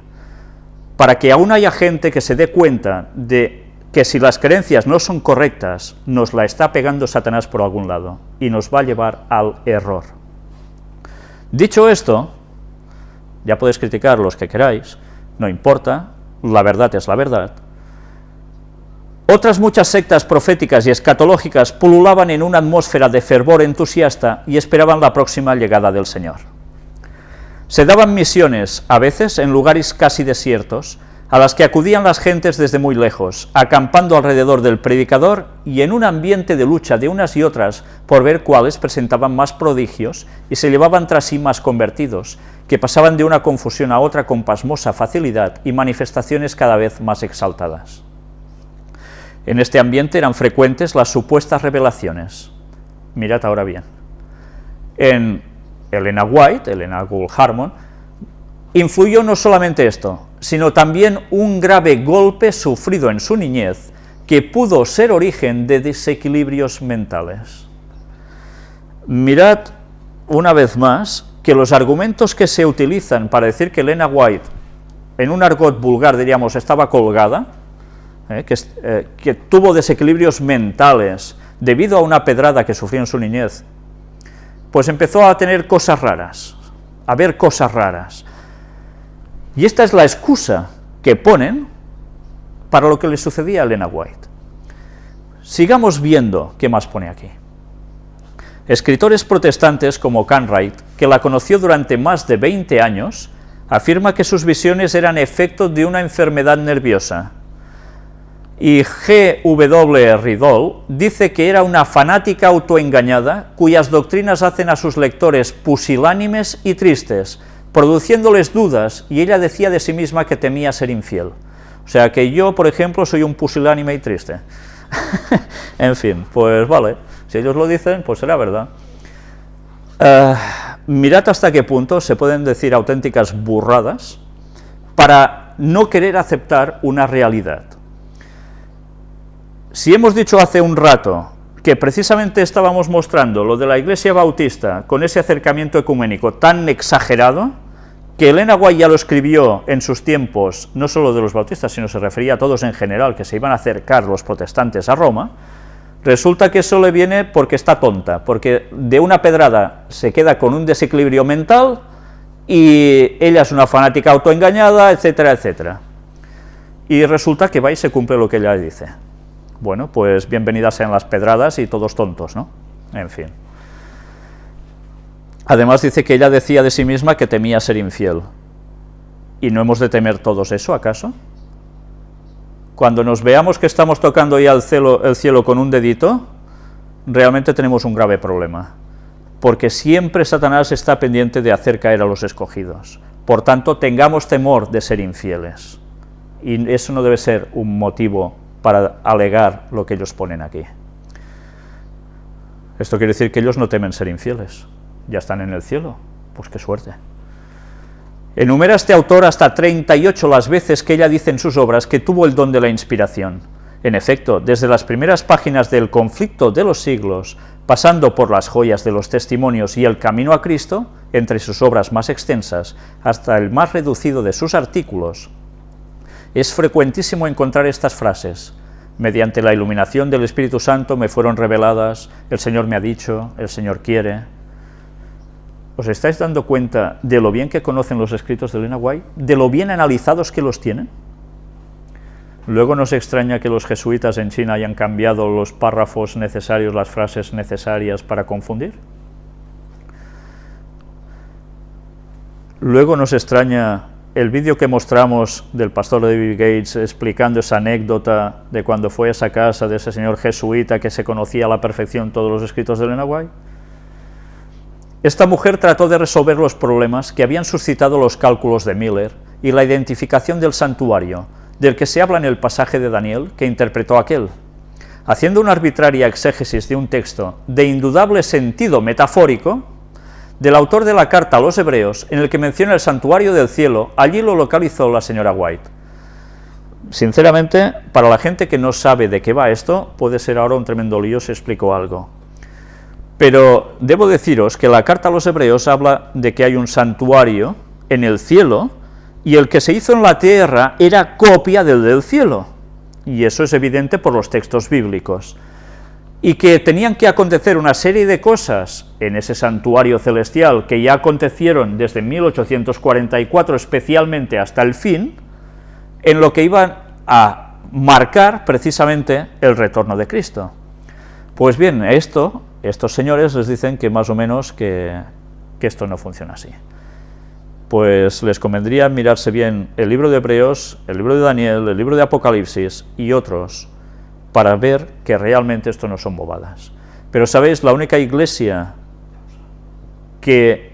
para que aún haya gente que se dé cuenta de que si las creencias no son correctas, nos la está pegando Satanás por algún lado y nos va a llevar al error. Dicho esto, ya podéis criticar los que queráis, no importa, la verdad es la verdad. Otras muchas sectas proféticas y escatológicas pululaban en una atmósfera de fervor entusiasta y esperaban la próxima llegada del Señor. Se daban misiones, a veces en lugares casi desiertos, a las que acudían las gentes desde muy lejos, acampando alrededor del predicador y en un ambiente de lucha de unas y otras por ver cuáles presentaban más prodigios y se llevaban tras sí más convertidos, que pasaban de una confusión a otra con pasmosa facilidad y manifestaciones cada vez más exaltadas. En este ambiente eran frecuentes las supuestas revelaciones. Mirad ahora bien. En Elena Gould Harmon, influyó no solamente esto, sino también un grave golpe sufrido en su niñez que pudo ser origen de desequilibrios mentales. Mirad una vez más que los argumentos que se utilizan para decir que Elena White, en un argot vulgar diríamos, estaba colgada, que tuvo desequilibrios mentales, debido a una pedrada que sufrió en su niñez, pues empezó a tener cosas raras, a ver cosas raras. Y esta es la excusa que ponen para lo que le sucedía a Elena White. Sigamos viendo qué más pone aquí. Escritores protestantes como Cartwright, que la conoció durante más de 20 años, afirma que sus visiones eran efecto de una enfermedad nerviosa. Y G.W. Riddle dice que era una fanática autoengañada cuyas doctrinas hacen a sus lectores pusilánimes y tristes, produciéndoles dudas, y ella decía de sí misma que temía ser infiel. O sea que yo, por ejemplo, soy un pusilánime y triste. En fin, pues vale, si ellos lo dicen, pues será verdad. Mirad hasta qué punto se pueden decir auténticas burradas para no querer aceptar una realidad. Si hemos dicho hace un rato que precisamente estábamos mostrando lo de la Iglesia Bautista con ese acercamiento ecuménico tan exagerado, que Elena White ya lo escribió en sus tiempos, no solo de los bautistas, sino se refería a todos en general, que se iban a acercar los protestantes a Roma, resulta que eso le viene porque está tonta, porque de una pedrada se queda con un desequilibrio mental y ella es una fanática autoengañada, etcétera, etcétera. Y resulta que va y se cumple lo que ella dice. Bueno, pues bienvenidas sean las pedradas y todos tontos, ¿no? En fin. Además dice que ella decía de sí misma que temía ser infiel. ¿Y no hemos de temer todos eso, acaso? Cuando nos veamos que estamos tocando ya el cielo con un dedito, realmente tenemos un grave problema, porque siempre Satanás está pendiente de hacer caer a los escogidos. Por tanto, tengamos temor de ser infieles. Y eso no debe ser un motivo para alegar lo que ellos ponen aquí. Esto quiere decir que ellos no temen ser infieles. Ya están en el cielo, pues qué suerte. Enumera este autor hasta 38 las veces que ella dice en sus obras que tuvo el don de la inspiración. En efecto, desde las primeras páginas del Conflicto de los siglos, pasando por las joyas de los testimonios y el camino a Cristo, entre sus obras más extensas, hasta el más reducido de sus artículos, es frecuentísimo encontrar estas frases: mediante la iluminación del Espíritu Santo me fueron reveladas, el Señor me ha dicho, el Señor quiere. ¿Os estáis dando cuenta de lo bien que conocen los escritos de Elena White? ¿De lo bien analizados que los tienen? Luego nos extraña que los jesuitas en China hayan cambiado los párrafos necesarios, las frases necesarias para confundir. Luego nos extraña el vídeo que mostramos del pastor David Gates explicando esa anécdota de cuando fue a esa casa de ese señor jesuita que se conocía a la perfección todos los escritos de Elena White. Esta mujer trató de resolver los problemas que habían suscitado los cálculos de Miller y la identificación del santuario, del que se habla en el pasaje de Daniel que interpretó aquel. Haciendo una arbitraria exégesis de un texto de indudable sentido metafórico, del autor de la carta a los hebreos, en el que menciona el santuario del cielo, allí lo localizó la señora White. Sinceramente, para la gente que no sabe de qué va esto, puede ser ahora un tremendo lío si explico algo. Pero debo deciros que la carta a los hebreos habla de que hay un santuario en el cielo, y el que se hizo en la tierra era copia del cielo, y eso es evidente por los textos bíblicos, y que tenían que acontecer una serie de cosas en ese santuario celestial que ya acontecieron desde 1844 especialmente hasta el fin, en lo que iban a marcar precisamente el retorno de Cristo. Pues bien, estos señores les dicen que más o menos que esto no funciona así. Pues les convendría mirarse bien el libro de Hebreos, el libro de Daniel, el libro de Apocalipsis y otros, para ver que realmente esto no son bobadas. Pero sabéis, la única iglesia que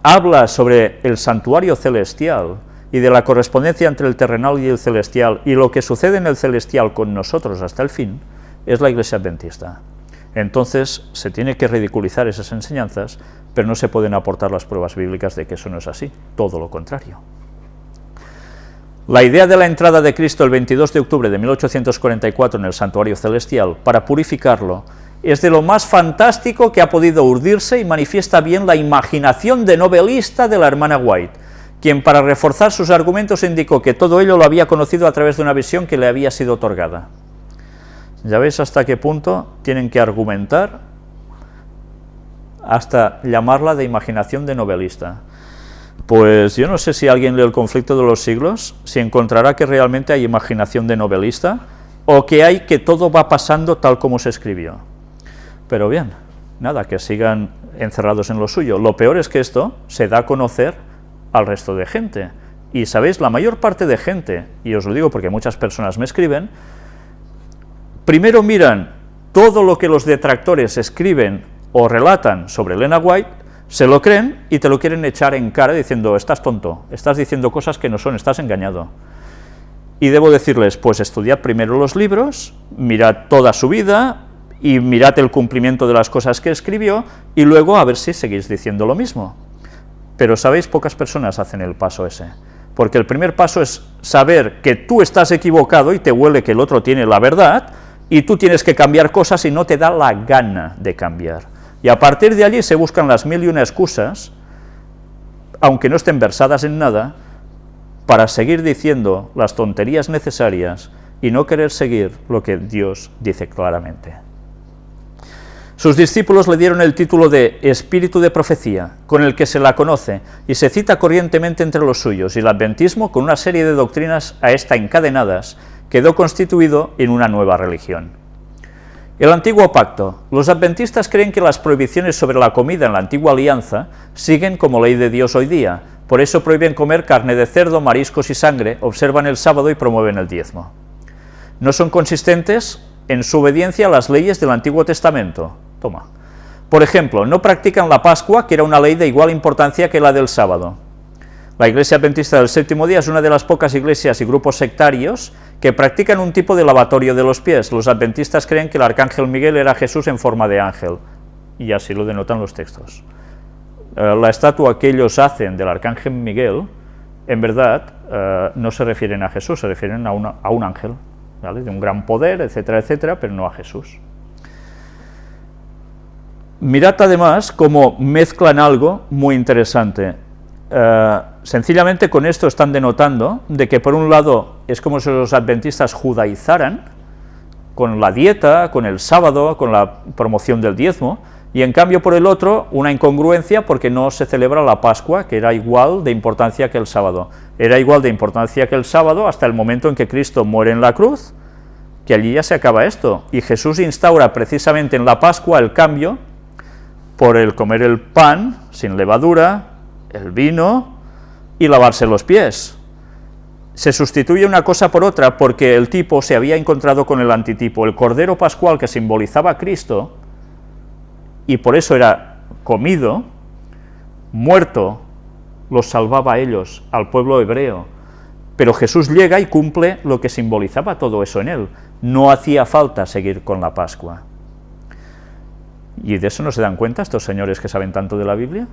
habla sobre el santuario celestial y de la correspondencia entre el terrenal y el celestial y lo que sucede en el celestial con nosotros hasta el fin, es la Iglesia Adventista. Entonces se tiene que ridiculizar esas enseñanzas, pero no se pueden aportar las pruebas bíblicas de que eso no es así, todo lo contrario. La idea de la entrada de Cristo el 22 de octubre de 1844 en el santuario celestial para purificarlo es de lo más fantástico que ha podido urdirse y manifiesta bien la imaginación de novelista de la hermana White, quien para reforzar sus argumentos indicó que todo ello lo había conocido a través de una visión que le había sido otorgada. ¿Ya veis hasta qué punto tienen que argumentar? Hasta llamarla de imaginación de novelista. Pues yo no sé si alguien lee El conflicto de los siglos, si encontrará que realmente hay imaginación de novelista, o que hay que todo va pasando tal como se escribió. Pero bien, nada, que sigan encerrados en lo suyo. Lo peor es que esto se da a conocer al resto de gente. Y sabéis, la mayor parte de gente, y os lo digo porque muchas personas me escriben, primero miran todo lo que los detractores escriben o relatan sobre Elena White, se lo creen y te lo quieren echar en cara diciendo, estás tonto, estás diciendo cosas que no son, estás engañado. Y debo decirles, pues estudiad primero los libros, mirad toda su vida y mirad el cumplimiento de las cosas que escribió y luego a ver si seguís diciendo lo mismo. Pero sabéis, pocas personas hacen el paso ese, porque el primer paso es saber que tú estás equivocado y te huele que el otro tiene la verdad y tú tienes que cambiar cosas y no te da la gana de cambiar. Y a partir de allí se buscan las 1001 excusas, aunque no estén versadas en nada, para seguir diciendo las tonterías necesarias y no querer seguir lo que Dios dice claramente. Sus discípulos le dieron el título de Espíritu de Profecía, con el que se la conoce y se cita corrientemente entre los suyos, y el adventismo, con una serie de doctrinas a esta encadenadas, quedó constituido en una nueva religión. El Antiguo Pacto. Los adventistas creen que las prohibiciones sobre la comida en la Antigua Alianza siguen como ley de Dios hoy día. Por eso prohíben comer carne de cerdo, mariscos y sangre, observan el sábado y promueven el diezmo. No son consistentes en su obediencia a las leyes del Antiguo Testamento. Toma. Por ejemplo, no practican la Pascua, que era una ley de igual importancia que la del sábado. La Iglesia Adventista del Séptimo Día es una de las pocas iglesias y grupos sectarios que practican un tipo de lavatorio de los pies. Los adventistas creen que el arcángel Miguel era Jesús en forma de ángel, y así lo denotan los textos. La estatua que ellos hacen del arcángel Miguel, en verdad, no se refieren a Jesús, se refieren a un ángel, ¿vale? De un gran poder, etcétera, etcétera, pero no a Jesús. Mirad además cómo mezclan algo muy interesante. Sencillamente con esto están denotando de que por un lado es como si los adventistas judaizaran con la dieta, con el sábado, con la promoción del diezmo, y en cambio por el otro una incongruencia porque no se celebra la Pascua, que era igual de importancia que el sábado. Era igual de importancia que el sábado hasta el momento en que Cristo muere en la cruz, que allí ya se acaba esto, y Jesús instaura precisamente en la Pascua el cambio por el comer el pan sin levadura, el vino y lavarse los pies. Se sustituye una cosa por otra porque el tipo se había encontrado con el antitipo, el cordero pascual que simbolizaba a Cristo, y por eso era comido, muerto, los salvaba a ellos, al pueblo hebreo. Pero Jesús llega y cumple lo que simbolizaba todo eso en él. No hacía falta seguir con la Pascua. ¿Y de eso no se dan cuenta estos señores que saben tanto de la Biblia?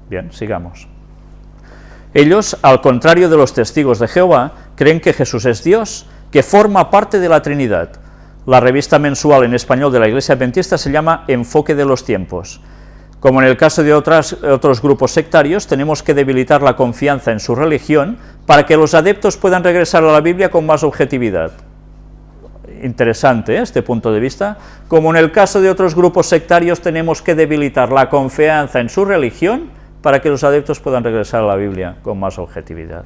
Bien, sigamos. Ellos, al contrario de los testigos de Jehová, creen que Jesús es Dios, que forma parte de la Trinidad. La revista mensual en español de la Iglesia Adventista se llama Enfoque de los Tiempos. Como en el caso de otros grupos sectarios, tenemos que debilitar la confianza en su religión para que los adeptos puedan regresar a la Biblia con más objetividad. Interesante, este punto de vista. Como en el caso de otros grupos sectarios, tenemos que debilitar la confianza en su religión para que los adeptos puedan regresar a la Biblia con más objetividad.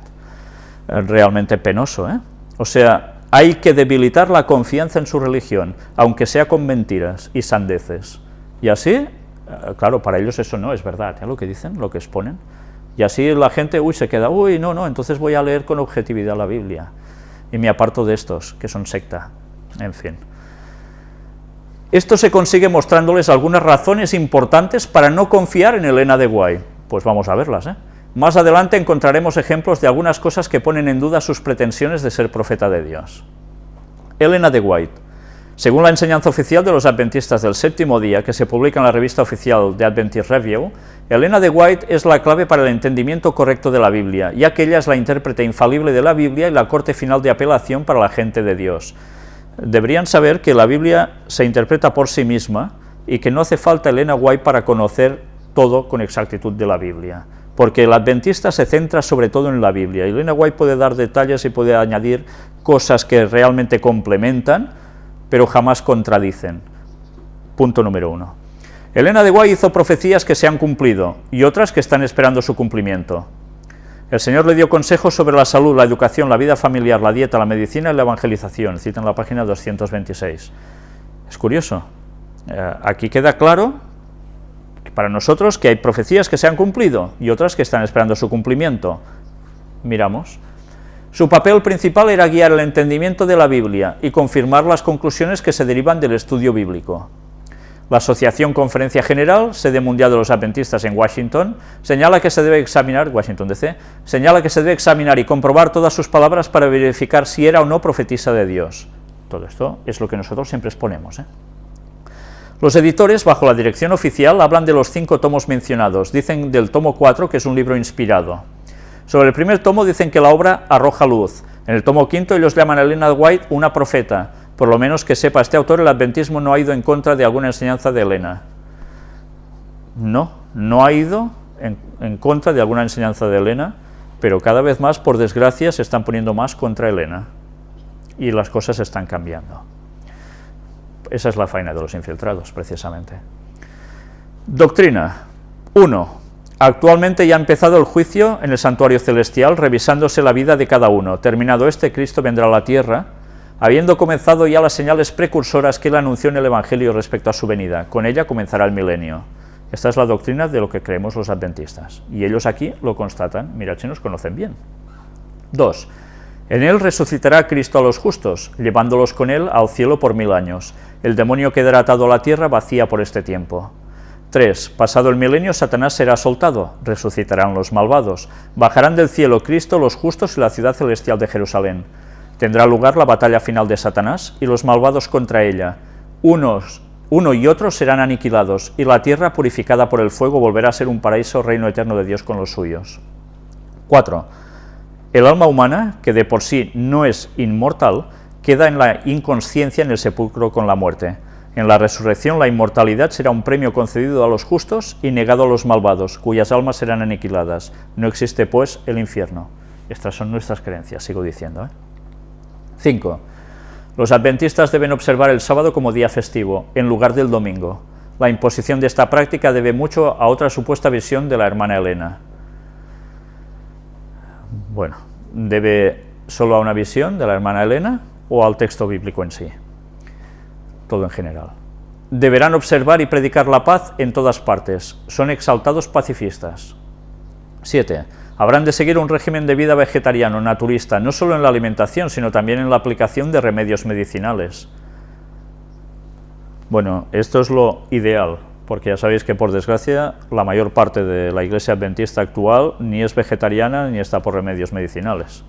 Realmente penoso, ¿eh? O sea, hay que debilitar la confianza en su religión, aunque sea con mentiras y sandeces. Y así, claro, para ellos eso no es verdad, ¿eh? Lo que dicen, lo que exponen. Y así la gente, se queda, no, entonces voy a leer con objetividad la Biblia. Y me aparto de estos, que son secta. En fin. Esto se consigue mostrándoles algunas razones importantes para no confiar en Elena de White. Pues vamos a verlas, ¿eh? Más adelante encontraremos ejemplos de algunas cosas que ponen en duda sus pretensiones de ser profeta de Dios. Elena de White. Según la enseñanza oficial de los adventistas del Séptimo Día, que se publica en la revista oficial de Adventist Review, Elena de White es la clave para el entendimiento correcto de la Biblia, ya que ella es la intérprete infalible de la Biblia y la corte final de apelación para la gente de Dios. Deberían saber que la Biblia se interpreta por sí misma y que no hace falta Elena White para conocer todo con exactitud de la Biblia, porque el adventista se centra sobre todo en la Biblia. Elena White puede dar detalles y puede añadir cosas que realmente complementan, pero jamás contradicen. Punto número 1. Elena de White hizo profecías que se han cumplido y otras que están esperando su cumplimiento. El Señor le dio consejos sobre la salud, la educación, la vida familiar, la dieta, la medicina y la evangelización. Citan la página 226. Es curioso. Aquí queda claro para nosotros que hay profecías que se han cumplido y otras que están esperando su cumplimiento. Miramos. Su papel principal era guiar el entendimiento de la Biblia y confirmar las conclusiones que se derivan del estudio bíblico. La Asociación Conferencia General, sede mundial de los Adventistas en Washington, señala que se debe examinar, Washington DC, señala que se debe examinar y comprobar todas sus palabras para verificar si era o no profetisa de Dios. Todo esto es lo que nosotros siempre exponemos, Los editores, bajo la dirección oficial, hablan de los 5 tomos mencionados. Dicen del tomo 4 que es un libro inspirado. Sobre el primer tomo dicen que la obra arroja luz. En el tomo 5 ellos llaman a Elena de White una profeta. Por lo menos que sepa este autor, el adventismo no ha ido en contra de alguna enseñanza de Elena. No ha ido en contra de alguna enseñanza de Elena, pero cada vez más, por desgracia, se están poniendo más contra Elena. Y las cosas están cambiando. Esa es la faena de los infiltrados, precisamente. Doctrina. 1. Actualmente ya ha empezado el juicio en el santuario celestial, revisándose la vida de cada uno. Terminado este, Cristo vendrá a la tierra, habiendo comenzado ya las señales precursoras que él anunció en el Evangelio respecto a su venida. Con ella comenzará el milenio. Esta es la doctrina de lo que creemos los adventistas. Y ellos aquí lo constatan. Mirad si nos conocen bien. 2. En él resucitará Cristo a los justos, llevándolos con él al cielo por 1000 años. El demonio quedará atado a la tierra vacía por este tiempo. 3. Pasado el milenio, Satanás será soltado, resucitarán los malvados, bajarán del cielo Cristo, los justos y la ciudad celestial de Jerusalén. Tendrá lugar la batalla final de Satanás y los malvados contra ella. Uno y otro serán aniquilados, y la tierra, purificada por el fuego, volverá a ser un paraíso, reino eterno de Dios con los suyos. 4. El alma humana, que de por sí no es inmortal, queda en la inconsciencia en el sepulcro con la muerte. En la resurrección, la inmortalidad será un premio concedido a los justos y negado a los malvados, cuyas almas serán aniquiladas. No existe, pues, el infierno. Estas son nuestras creencias, sigo diciendo. 5. Los adventistas deben observar el sábado como día festivo, en lugar del domingo. La imposición de esta práctica debe mucho a otra supuesta visión de la hermana Elena. Bueno, ¿debe solo a una visión de la hermana Elena o al texto bíblico en sí? Todo en general. Deberán observar y predicar la paz en todas partes. Son exaltados pacifistas. 7. Habrán de seguir un régimen de vida vegetariano, naturista, no solo en la alimentación, sino también en la aplicación de remedios medicinales. Bueno, esto es lo ideal, porque ya sabéis que, por desgracia, la mayor parte de la iglesia adventista actual ni es vegetariana ni está por remedios medicinales.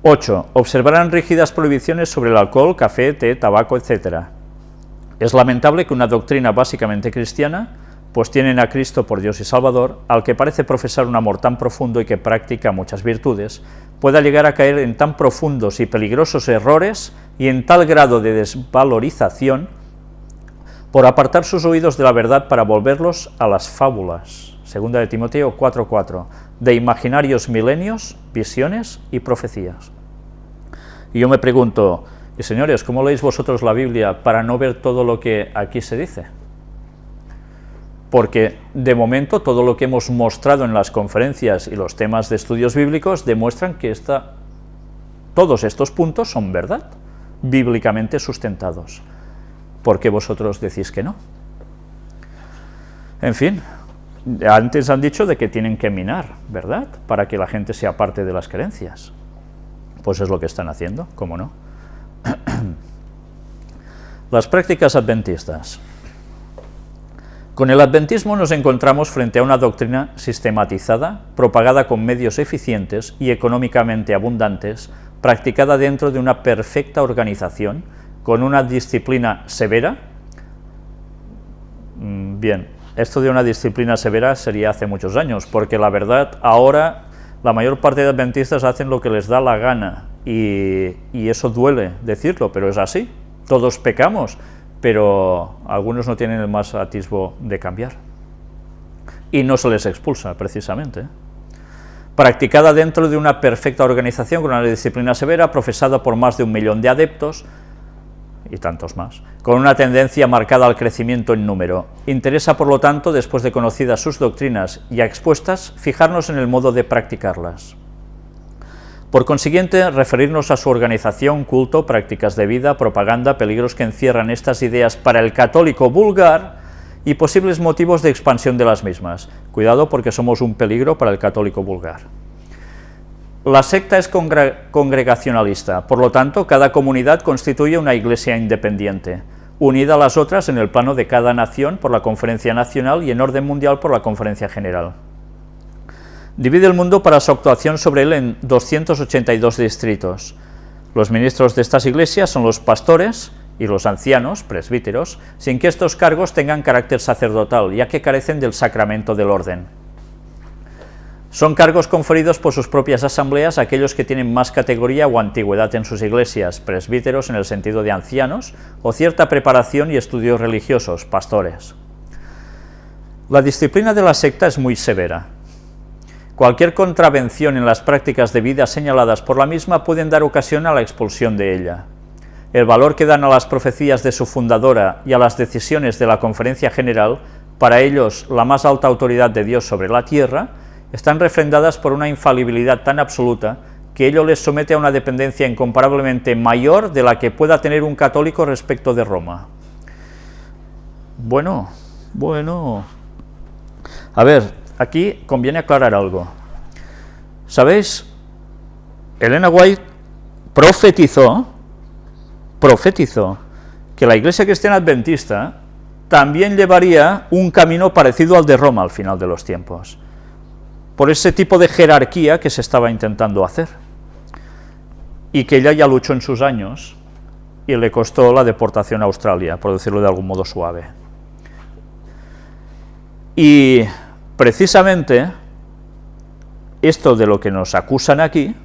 8. Observarán rígidas prohibiciones sobre el alcohol, café, té, tabaco, etc. Es lamentable que una doctrina básicamente cristiana, pues tienen a Cristo por Dios y Salvador, al que parece profesar un amor tan profundo y que practica muchas virtudes, pueda llegar a caer en tan profundos y peligrosos errores y en tal grado de desvalorización por apartar sus oídos de la verdad para volverlos a las fábulas. 2 de Timoteo 4:4, de imaginarios milenios, visiones y profecías. Y yo me pregunto, y señores, ¿cómo leéis vosotros la Biblia para no ver todo lo que aquí se dice? Porque de momento todo lo que hemos mostrado en las conferencias y los temas de estudios bíblicos demuestran que todos estos puntos son verdad, bíblicamente sustentados. ¿Por qué vosotros decís que no? En fin, antes han dicho de que tienen que minar, ¿verdad?, para que la gente sea parte de las creencias. Pues es lo que están haciendo, ¿cómo no? Las prácticas adventistas. Con el adventismo nos encontramos frente a una doctrina sistematizada, propagada con medios eficientes y económicamente abundantes, practicada dentro de una perfecta organización, con una disciplina severa. Bien, esto de una disciplina severa sería hace muchos años, porque la verdad ahora la mayor parte de adventistas hacen lo que les da la gana, y eso duele decirlo, pero es así. Todos pecamos, pero algunos no tienen el más atisbo de cambiar. Y no se les expulsa, precisamente. Practicada dentro de una perfecta organización con una disciplina severa, profesada por más de 1 millón de adeptos, y tantos más, con una tendencia marcada al crecimiento en número. Interesa, por lo tanto, después de conocidas sus doctrinas ya expuestas, fijarnos en el modo de practicarlas. Por consiguiente, referirnos a su organización, culto, prácticas de vida, propaganda, peligros que encierran estas ideas para el católico vulgar y posibles motivos de expansión de las mismas. Cuidado, porque somos un peligro para el católico vulgar. La secta es congregacionalista, por lo tanto, cada comunidad constituye una iglesia independiente, unida a las otras en el plano de cada nación por la Conferencia Nacional y en orden mundial por la Conferencia General. Divide el mundo para su actuación sobre él en 282 distritos. Los ministros de estas iglesias son los pastores y los ancianos, presbíteros, sin que estos cargos tengan carácter sacerdotal, ya que carecen del sacramento del orden. Son cargos conferidos por sus propias asambleas a aquellos que tienen más categoría o antigüedad en sus iglesias, presbíteros en el sentido de ancianos, o cierta preparación y estudios religiosos, pastores. La disciplina de la secta es muy severa. Cualquier contravención en las prácticas de vida señaladas por la misma pueden dar ocasión a la expulsión de ella. El valor que dan a las profecías de su fundadora y a las decisiones de la Conferencia General, para ellos la más alta autoridad de Dios sobre la tierra, están refrendadas por una infalibilidad tan absoluta que ello les somete a una dependencia incomparablemente mayor de la que pueda tener un católico respecto de Roma. Bueno. A ver, aquí conviene aclarar algo. ¿Sabéis? Elena White profetizó que la Iglesia Cristiana Adventista también llevaría un camino parecido al de Roma al final de los tiempos, por ese tipo de jerarquía que se estaba intentando hacer, y que ella ya luchó en sus años y le costó la deportación a Australia, por decirlo de algún modo suave. Y precisamente esto de lo que nos acusan aquí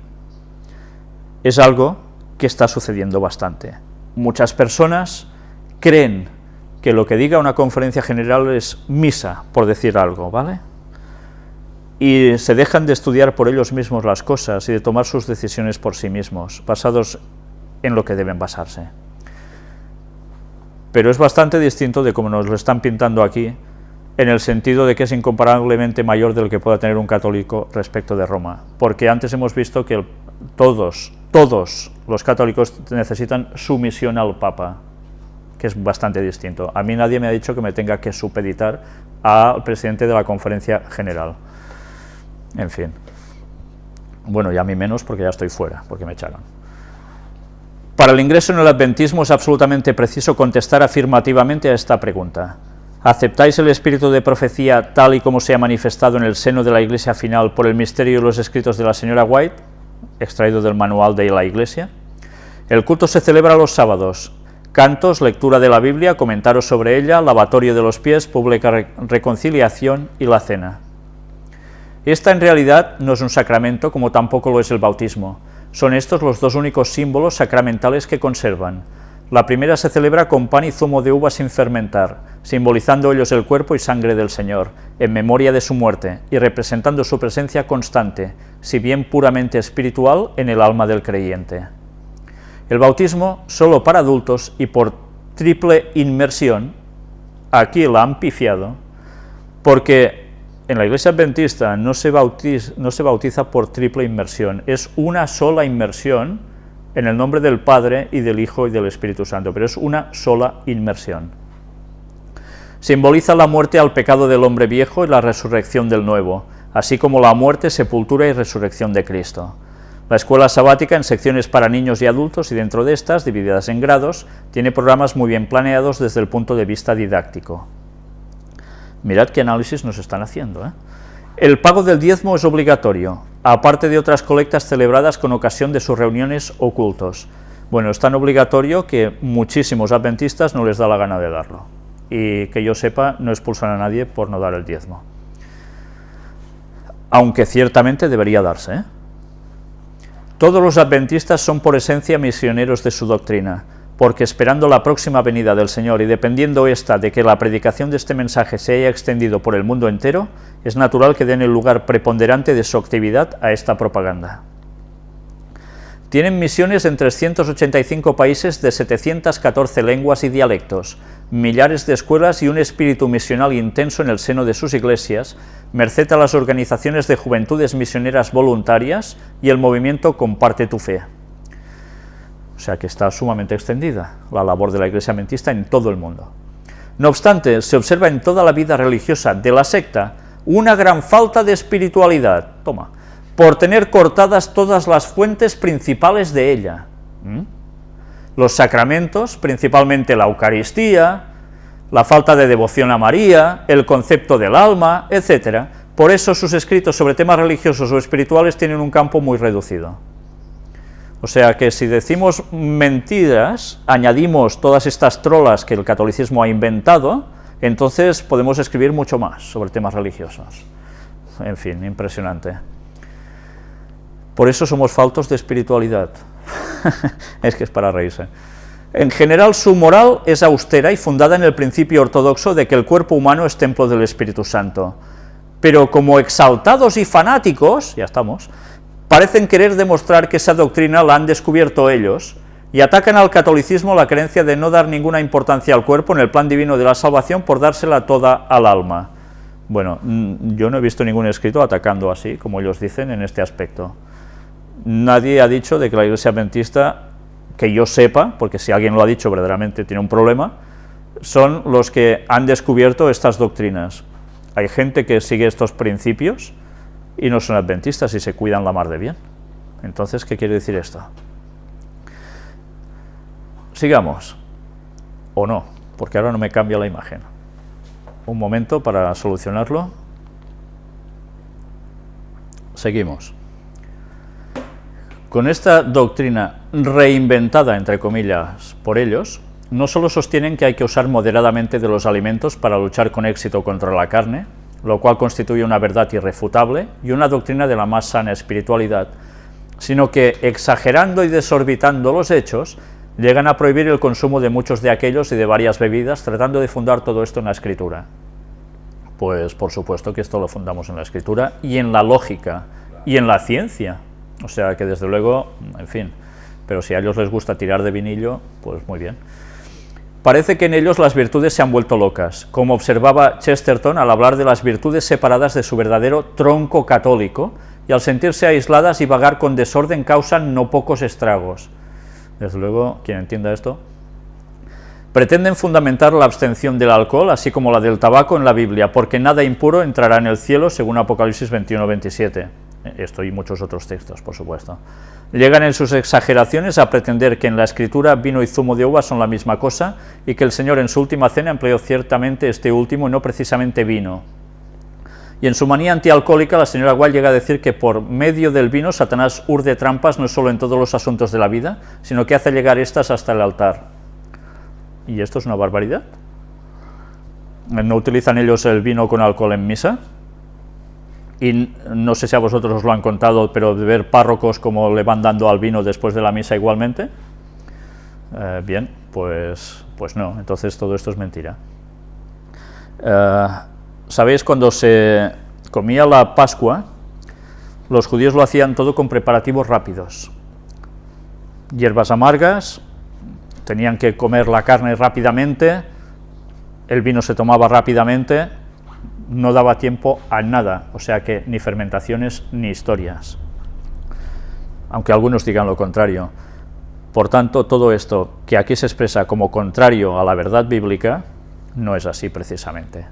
es algo que está sucediendo bastante. Muchas personas creen que lo que diga una conferencia general es misa, por decir algo, ¿vale? Y se dejan de estudiar por ellos mismos las cosas y de tomar sus decisiones por sí mismos, basados en lo que deben basarse. Pero es bastante distinto de como nos lo están pintando aquí, en el sentido de que es incomparablemente mayor de lo que pueda tener un católico respecto de Roma, porque antes hemos visto que todos los católicos necesitan sumisión al Papa, que es bastante distinto. A mí nadie me ha dicho que me tenga que supeditar al presidente de la Conferencia General. En fin. Bueno, y a mí menos porque ya estoy fuera, porque me echaron. Para el ingreso en el adventismo es absolutamente preciso contestar afirmativamente a esta pregunta. ¿Aceptáis el espíritu de profecía tal y como se ha manifestado en el seno de la Iglesia final por el misterio y los escritos de la señora White, extraído del manual de la Iglesia? El culto se celebra los sábados. Cantos, lectura de la Biblia, comentarios sobre ella, lavatorio de los pies, pública reconciliación y la cena. Esta en realidad no es un sacramento, como tampoco lo es el bautismo. Son estos los dos únicos símbolos sacramentales que conservan. La primera se celebra con pan y zumo de uva sin fermentar, simbolizando ellos el cuerpo y sangre del Señor, en memoria de su muerte, y representando su presencia constante, si bien puramente espiritual, en el alma del creyente. El bautismo, solo para adultos y por triple inmersión, aquí la han pifiado, porque en la Iglesia Adventista no se bautiza por triple inmersión, es una sola inmersión en el nombre del Padre y del Hijo y del Espíritu Santo, pero es una sola inmersión. Simboliza la muerte al pecado del hombre viejo y la resurrección del nuevo, así como la muerte, sepultura y resurrección de Cristo. La escuela sabática, en secciones para niños y adultos, y dentro de estas, divididas en grados, tiene programas muy bien planeados desde el punto de vista didáctico. Mirad qué análisis nos están haciendo, ¿eh? El pago del diezmo es obligatorio, aparte de otras colectas celebradas con ocasión de sus reuniones o cultos. Bueno, es tan obligatorio que muchísimos adventistas no les da la gana de darlo, y que yo sepa, no expulsan a nadie por no dar el diezmo. Aunque ciertamente debería darse, ¿eh? Todos los adventistas son por esencia misioneros de su doctrina, porque esperando la próxima venida del Señor y dependiendo esta de que la predicación de este mensaje se haya extendido por el mundo entero, es natural que den el lugar preponderante de su actividad a esta propaganda. Tienen misiones en 385 países de 714 lenguas y dialectos, millares de escuelas y un espíritu misional intenso en el seno de sus iglesias, merced a las organizaciones de juventudes misioneras voluntarias y el movimiento Comparte tu Fe. O sea que está sumamente extendida la labor de la Iglesia adventista en todo el mundo. No obstante, se observa en toda la vida religiosa de la secta una gran falta de espiritualidad, por tener cortadas todas las fuentes principales de ella. Los sacramentos, principalmente la Eucaristía, la falta de devoción a María, el concepto del alma, etc. Por eso sus escritos sobre temas religiosos o espirituales tienen un campo muy reducido. O sea que si decimos mentiras, añadimos todas estas trolas que el catolicismo ha inventado, entonces podemos escribir mucho más sobre temas religiosos. En fin, impresionante. Por eso somos faltos de espiritualidad. Es que es para reírse. En general, su moral es austera y fundada en el principio ortodoxo de que el cuerpo humano es templo del Espíritu Santo. Pero como exaltados y fanáticos, ya estamos, parecen querer demostrar que esa doctrina la han descubierto ellos y atacan al catolicismo la creencia de no dar ninguna importancia al cuerpo en el plan divino de la salvación por dársela toda al alma. Bueno, yo no he visto ningún escrito atacando así, como ellos dicen, en este aspecto. Nadie ha dicho de que la Iglesia adventista, que yo sepa, porque si alguien lo ha dicho verdaderamente tiene un problema, son los que han descubierto estas doctrinas. Hay gente que sigue estos principios y no son adventistas y se cuidan la mar de bien. Entonces, ¿qué quiere decir esto? Sigamos. O no, porque ahora no me cambia la imagen. Un momento para solucionarlo. Seguimos. Con esta doctrina reinventada, entre comillas, por ellos, no solo sostienen que hay que usar moderadamente de los alimentos para luchar con éxito contra la carne, lo cual constituye una verdad irrefutable y una doctrina de la más sana espiritualidad, sino que, exagerando y desorbitando los hechos, llegan a prohibir el consumo de muchos de aquellos y de varias bebidas, tratando de fundar todo esto en la Escritura. Pues por supuesto que esto lo fundamos en la Escritura y en la lógica y en la ciencia. O sea que desde luego, en fin, pero si a ellos les gusta tirar de vinillo, pues muy bien. Parece que en ellos las virtudes se han vuelto locas, como observaba Chesterton al hablar de las virtudes separadas de su verdadero tronco católico, y al sentirse aisladas y vagar con desorden causan no pocos estragos. Desde luego, quien entienda esto, pretenden fundamentar la abstención del alcohol, así como la del tabaco en la Biblia, porque nada impuro entrará en el cielo, según Apocalipsis 21:27. Esto y muchos otros textos, por supuesto. Llegan en sus exageraciones a pretender que en la Escritura vino y zumo de uva son la misma cosa y que el Señor en su última cena empleó ciertamente este último y no precisamente vino. Y en su manía antialcohólica la señora Weil llega a decir que por medio del vino Satanás urde trampas no solo en todos los asuntos de la vida, sino que hace llegar estas hasta el altar. ¿Y esto es una barbaridad? ¿No utilizan ellos el vino con alcohol en misa? Y no sé si a vosotros os lo han contado, pero de ver párrocos como le van dando al vino después de la misa igualmente. Bien, pues no, entonces todo esto es mentira. ¿Sabéis? Cuando se comía la Pascua, los judíos lo hacían todo con preparativos rápidos. Hierbas amargas, tenían que comer la carne rápidamente, el vino se tomaba rápidamente, no daba tiempo a nada, o sea que ni fermentaciones ni historias, aunque algunos digan lo contrario. Por tanto, todo esto que aquí se expresa como contrario a la verdad bíblica, no es así precisamente.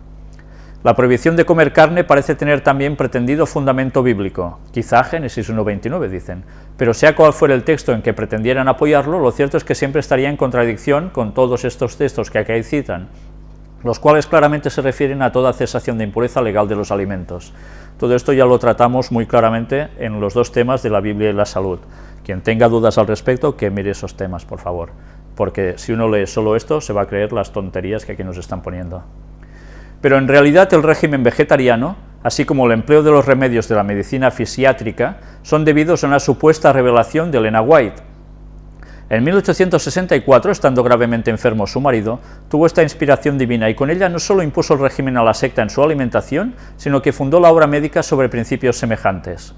La prohibición de comer carne parece tener también pretendido fundamento bíblico, quizá Génesis 1:29 dicen, pero sea cual fuera el texto en que pretendieran apoyarlo, lo cierto es que siempre estaría en contradicción con todos estos textos que aquí citan, los cuales claramente se refieren a toda cesación de impureza legal de los alimentos. Todo esto ya lo tratamos muy claramente en los dos temas de la Biblia y la salud. Quien tenga dudas al respecto, que mire esos temas, por favor, porque si uno lee solo esto, se va a creer las tonterías que aquí nos están poniendo. Pero en realidad el régimen vegetariano, así como el empleo de los remedios de la medicina fisiátrica, son debidos a una supuesta revelación de Elena White. En 1864, estando gravemente enfermo su marido, tuvo esta inspiración divina y con ella no solo impuso el régimen a la secta en su alimentación, sino que fundó la obra médica sobre principios semejantes.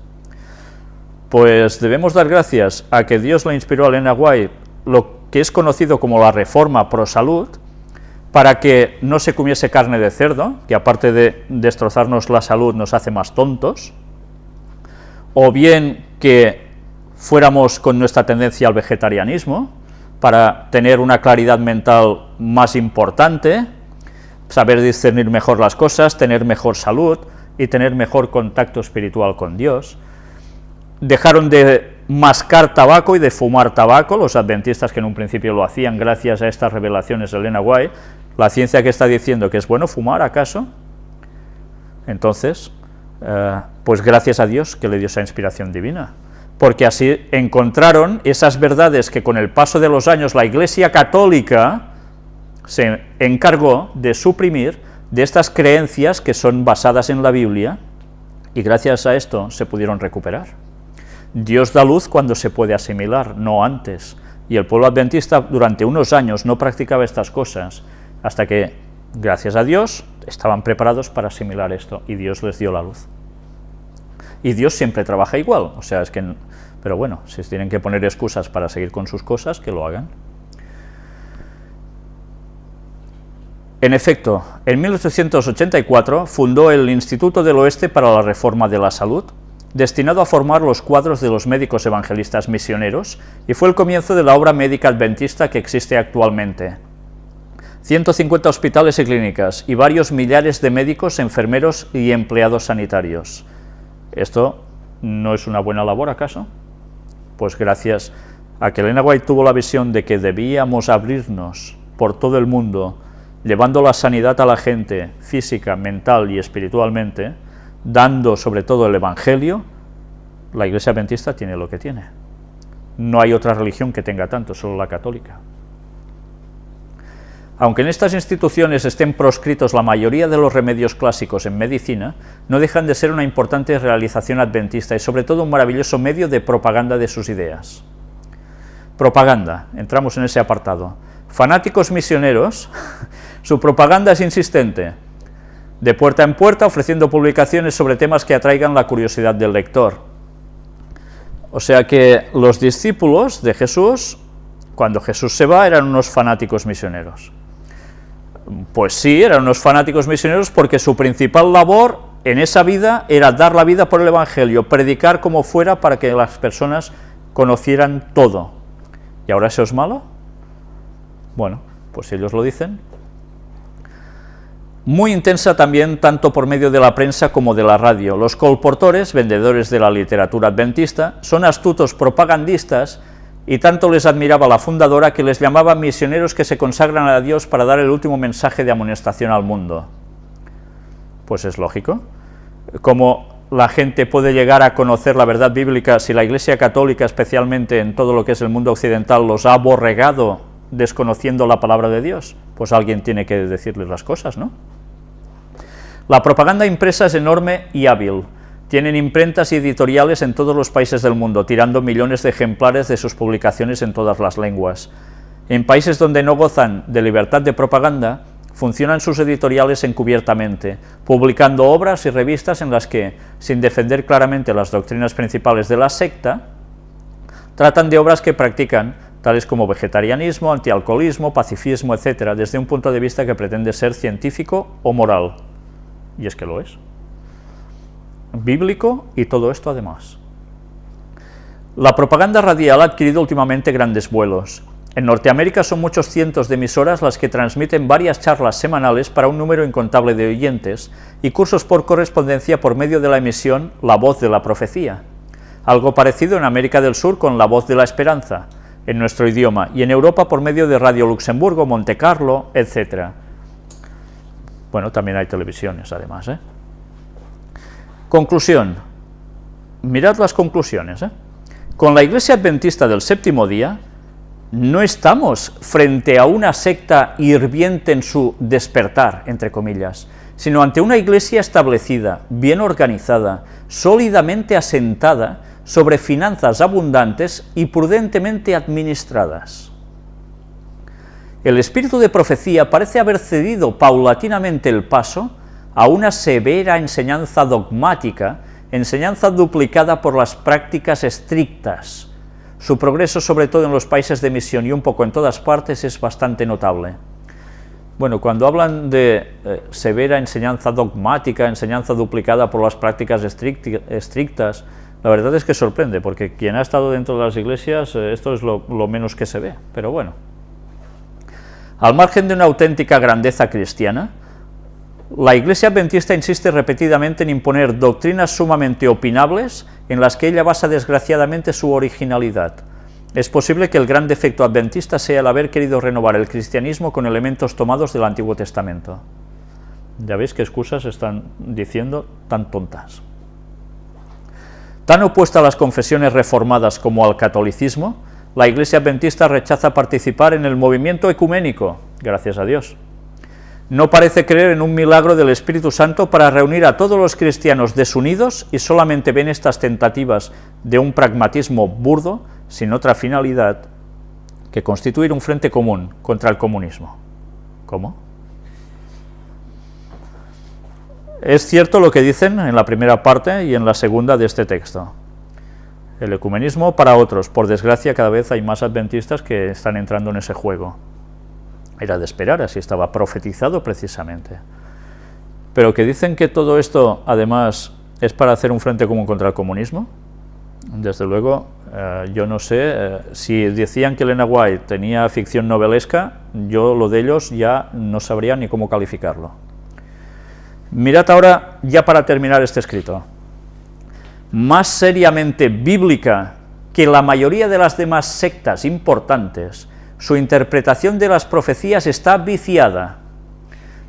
Pues debemos dar gracias a que Dios le inspiró a Elena White lo que es conocido como la Reforma Pro Salud, para que no se comiese carne de cerdo, que aparte de destrozarnos la salud nos hace más tontos, o bien que fuéramos con nuestra tendencia al vegetarianismo, para tener una claridad mental más importante, saber discernir mejor las cosas, tener mejor salud y tener mejor contacto espiritual con Dios. Dejaron de mascar tabaco y de fumar tabaco, los adventistas que en un principio lo hacían gracias a estas revelaciones de Elena White. La ciencia que está diciendo que es bueno fumar, ¿acaso? Entonces, pues gracias a Dios que le dio esa inspiración divina, porque así encontraron esas verdades que con el paso de los años la Iglesia Católica se encargó de suprimir, de estas creencias que son basadas en la Biblia, y gracias a esto se pudieron recuperar. Dios da luz cuando se puede asimilar, no antes, y el pueblo adventista durante unos años no practicaba estas cosas, hasta que, gracias a Dios, estaban preparados para asimilar esto, y Dios les dio la luz. Y Dios siempre trabaja igual, o sea, es que, pero bueno, si tienen que poner excusas para seguir con sus cosas, que lo hagan. En efecto, en 1884 fundó el Instituto del Oeste para la Reforma de la Salud, destinado a formar los cuadros de los médicos evangelistas misioneros, y fue el comienzo de la obra médica adventista que existe actualmente. 150 hospitales y clínicas, y varios millares de médicos, enfermeros y empleados sanitarios. ¿Esto no es una buena labor, acaso? Pues gracias a que Elena White tuvo la visión de que debíamos abrirnos por todo el mundo, llevando la sanidad a la gente, física, mental y espiritualmente, dando sobre todo el Evangelio, la Iglesia Adventista tiene lo que tiene. No hay otra religión que tenga tanto, solo la católica. Aunque en estas instituciones estén proscritos la mayoría de los remedios clásicos en medicina, no dejan de ser una importante realización adventista y sobre todo un maravilloso medio de propaganda de sus ideas. Propaganda, entramos en ese apartado. Fanáticos misioneros, su propaganda es insistente, de puerta en puerta, ofreciendo publicaciones sobre temas que atraigan la curiosidad del lector. O sea que los discípulos de Jesús, cuando Jesús se va, eran unos fanáticos misioneros. Pues sí, eran unos fanáticos misioneros porque su principal labor en esa vida era dar la vida por el Evangelio, predicar como fuera para que las personas conocieran todo. ¿Y ahora eso es malo? Bueno, pues ellos lo dicen. Muy intensa también, tanto por medio de la prensa como de la radio. Los colportores, vendedores de la literatura adventista, son astutos propagandistas, y tanto les admiraba la fundadora que les llamaba misioneros que se consagran a Dios para dar el último mensaje de amonestación al mundo. Pues es lógico. ¿Cómo la gente puede llegar a conocer la verdad bíblica si la Iglesia Católica, especialmente en todo lo que es el mundo occidental, los ha aborregado desconociendo la palabra de Dios? Pues alguien tiene que decirles las cosas, ¿no? La propaganda impresa es enorme y hábil. Tienen imprentas y editoriales en todos los países del mundo, tirando millones de ejemplares de sus publicaciones en todas las lenguas. En países donde no gozan de libertad de propaganda, funcionan sus editoriales encubiertamente, publicando obras y revistas en las que, sin defender claramente las doctrinas principales de la secta, tratan de obras que practican, tales como vegetarianismo, antialcoholismo, pacifismo, etc., desde un punto de vista que pretende ser científico o moral. Y es que lo es. Bíblico y todo esto además. La propaganda radial ha adquirido últimamente grandes vuelos. En Norteamérica son muchos cientos de emisoras las que transmiten varias charlas semanales para un número incontable de oyentes y cursos por correspondencia por medio de la emisión La Voz de la Profecía. Algo parecido en América del Sur con La Voz de la Esperanza, en nuestro idioma, y en Europa por medio de Radio Luxemburgo, Monte Carlo, etc. Bueno, también hay televisiones, además, ¿eh? Conclusión. Mirad las conclusiones, ¿eh? Con la Iglesia Adventista del Séptimo Día, no estamos frente a una secta hirviente en su despertar, entre comillas, sino ante una Iglesia establecida, bien organizada, sólidamente asentada sobre finanzas abundantes y prudentemente administradas. El espíritu de profecía parece haber cedido paulatinamente el paso a una severa enseñanza dogmática enseñanza duplicada por las prácticas estrictas. Su progreso, sobre todo en los países de misión y un poco en todas partes, es bastante notable. Bueno, cuando hablan de severa enseñanza dogmática, enseñanza duplicada por las prácticas estrictas, la verdad es que sorprende, porque quien ha estado dentro de las iglesias, esto es lo menos que se ve, pero bueno. Al margen de una auténtica grandeza cristiana, la Iglesia Adventista insiste repetidamente en imponer doctrinas sumamente opinables en las que ella basa desgraciadamente su originalidad. Es posible que el gran defecto adventista sea el haber querido renovar el cristianismo con elementos tomados del Antiguo Testamento. Ya veis qué excusas están diciendo tan tontas. Tan opuesta a las confesiones reformadas como al catolicismo, la Iglesia Adventista rechaza participar en el movimiento ecuménico, gracias a Dios. No parece creer en un milagro del Espíritu Santo para reunir a todos los cristianos desunidos y solamente ven estas tentativas de un pragmatismo burdo, sin otra finalidad que constituir un frente común contra el comunismo. ¿Cómo? Es cierto lo que dicen en la primera parte y en la segunda de este texto. El ecumenismo para otros, por desgracia cada vez hay más adventistas que están entrando en ese juego. Era de esperar, así estaba profetizado precisamente. Pero que dicen que todo esto además es para hacer un frente común contra el comunismo, desde luego, yo no sé, si decían que Elena White tenía ficción novelesca, yo lo de ellos ya no sabría ni cómo calificarlo. Mirad ahora, ya para terminar este escrito, más seriamente bíblica que la mayoría de las demás sectas importantes, su interpretación de las profecías está viciada,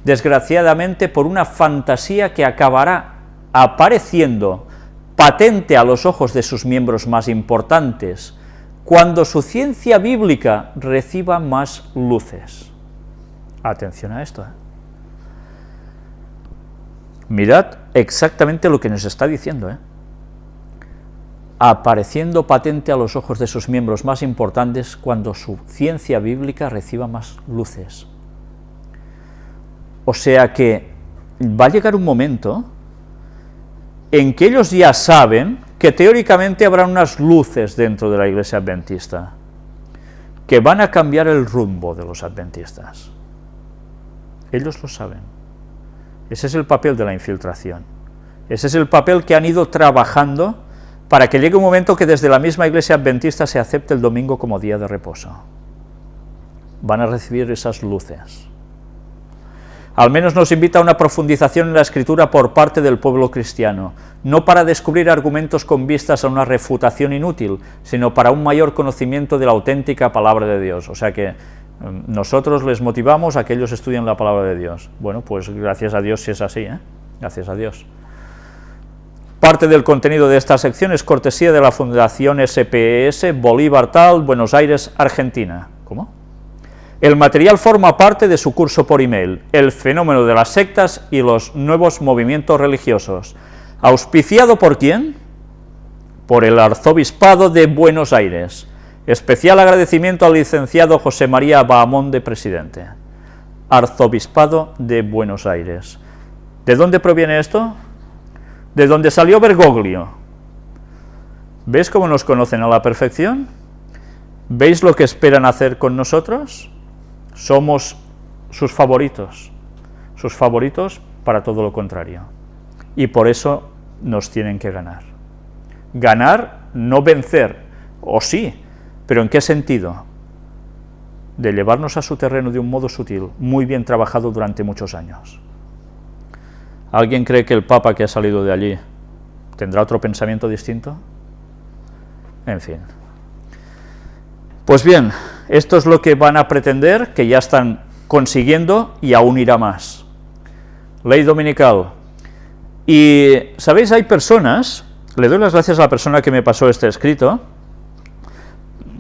desgraciadamente por una fantasía que acabará apareciendo patente a los ojos de sus miembros más importantes, cuando su ciencia bíblica reciba más luces. Atención a esto. Mirad exactamente lo que nos está diciendo, apareciendo patente a los ojos de sus miembros más importantes cuando su ciencia bíblica reciba más luces. O sea que va a llegar un momento en que ellos ya saben que teóricamente habrá unas luces dentro de la Iglesia Adventista, que van a cambiar el rumbo de los adventistas. Ellos lo saben. Ese es el papel de la infiltración. Ese es el papel que han ido trabajando para que llegue un momento que desde la misma Iglesia Adventista se acepte el domingo como día de reposo. Van a recibir esas luces. Al menos nos invita a una profundización en la Escritura por parte del pueblo cristiano, no para descubrir argumentos con vistas a una refutación inútil, sino para un mayor conocimiento de la auténtica palabra de Dios. O sea que nosotros les motivamos a que ellos estudien la palabra de Dios. Bueno, pues gracias a Dios si es así, gracias a Dios. Parte del contenido de esta sección es cortesía de la Fundación SPS Bolívar Tal, Buenos Aires, Argentina. ¿Cómo? El material forma parte de su curso por email, El fenómeno de las sectas y los nuevos movimientos religiosos. ¿Auspiciado por quién? Por el Arzobispado de Buenos Aires. Especial agradecimiento al licenciado José María Bahamonde, presidente. Arzobispado de Buenos Aires. ¿De dónde proviene esto? De donde salió Bergoglio. ¿Veis cómo nos conocen a la perfección? ¿Veis lo que esperan hacer con nosotros? Somos sus favoritos para todo lo contrario. Y por eso nos tienen que ganar. Ganar, no vencer, o sí, pero ¿en qué sentido? De llevarnos a su terreno de un modo sutil, muy bien trabajado durante muchos años. ¿Alguien cree que el Papa que ha salido de allí tendrá otro pensamiento distinto? En fin. Pues bien, esto es lo que van a pretender, que ya están consiguiendo y aún irá más. Ley dominical. Y, ¿sabéis? Hay personas, le doy las gracias a la persona que me pasó este escrito,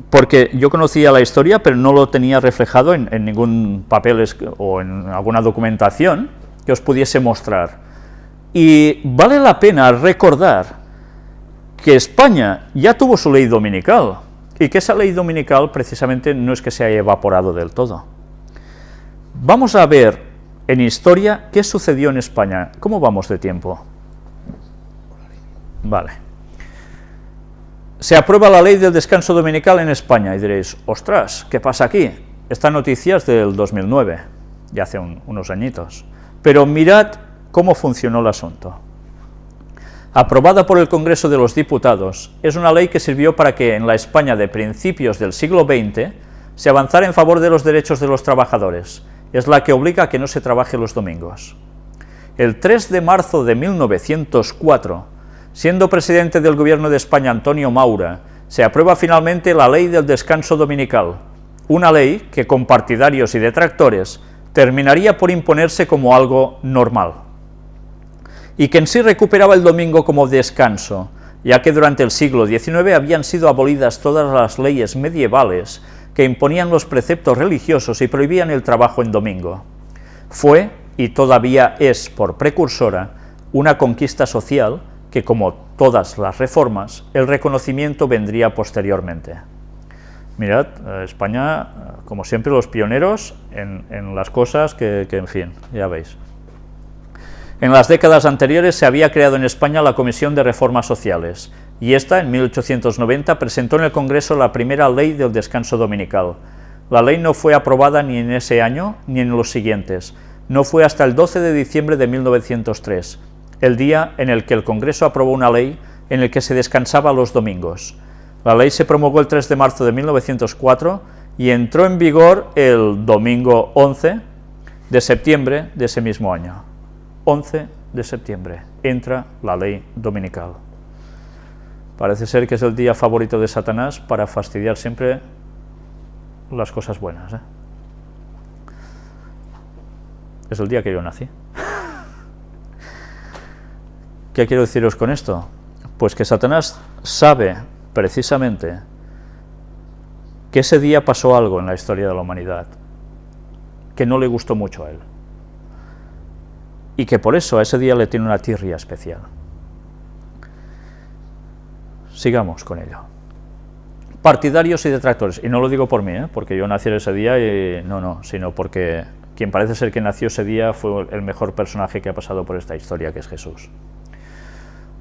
porque yo conocía la historia, pero no lo tenía reflejado en ningún papel o en alguna documentación que os pudiese mostrar. Y vale la pena recordar que España ya tuvo su ley dominical, y que esa ley dominical precisamente no es que se haya evaporado del todo. Vamos a ver en historia qué sucedió en España. ¿Cómo vamos de tiempo? Vale. Se aprueba la ley del descanso dominical en España y diréis, ostras, ¿qué pasa aquí? Esta noticia es del 2009, ya hace unos añitos. Pero mirad cómo funcionó el asunto. Aprobada por el Congreso de los Diputados, es una ley que sirvió para que en la España de principios del siglo XX se avanzara en favor de los derechos de los trabajadores. Es la que obliga a que no se trabaje los domingos. El 3 de marzo de 1904, siendo presidente del Gobierno de España Antonio Maura, se aprueba finalmente la Ley del Descanso Dominical, una ley que con partidarios y detractores terminaría por imponerse como algo normal, y que en sí recuperaba el domingo como descanso, ya que durante el siglo XIX habían sido abolidas todas las leyes medievales que imponían los preceptos religiosos y prohibían el trabajo en domingo. Fue, y todavía es por precursora, una conquista social que, como todas las reformas, el reconocimiento vendría posteriormente. Mirad, España, como siempre, los pioneros en las cosas que, en fin, ya veis. En las décadas anteriores se había creado en España la Comisión de Reformas Sociales, y esta, en 1890, presentó en el Congreso la primera ley del descanso dominical. La ley no fue aprobada ni en ese año ni en los siguientes. No fue hasta el 12 de diciembre de 1903, el día en el que el Congreso aprobó una ley en la que se descansaba los domingos. La ley se promulgó el 3 de marzo de 1904 y entró en vigor el domingo 11 de septiembre de ese mismo año. 11 de septiembre entra la ley dominical. Parece ser que es el día favorito de Satanás para fastidiar siempre las cosas buenas, ¿eh? Es el día que yo nací. ¿Qué quiero deciros con esto? Pues que Satanás sabe precisamente que ese día pasó algo en la historia de la humanidad que no le gustó mucho a él, y que por eso a ese día le tiene una tirria especial. Sigamos con ello. Partidarios y detractores, y no lo digo por mí, porque yo nací ese día, y no, sino porque quien parece ser que nació ese día fue el mejor personaje que ha pasado por esta historia, que es Jesús.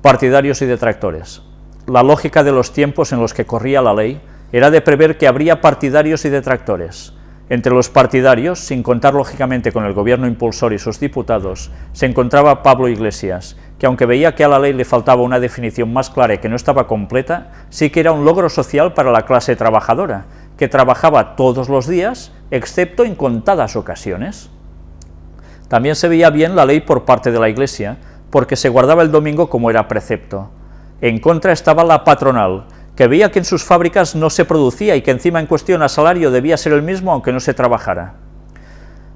Partidarios y detractores. La lógica de los tiempos en los que corría la ley era de prever que habría partidarios y detractores. Entre los partidarios, sin contar lógicamente con el gobierno impulsor y sus diputados, se encontraba Pablo Iglesias, que aunque veía que a la ley le faltaba una definición más clara y que no estaba completa, sí que era un logro social para la clase trabajadora, que trabajaba todos los días, excepto en contadas ocasiones. También se veía bien la ley por parte de la Iglesia, porque se guardaba el domingo como era precepto. En contra estaba la patronal, que veía que en sus fábricas no se producía y que encima en cuestión a salario debía ser el mismo aunque no se trabajara.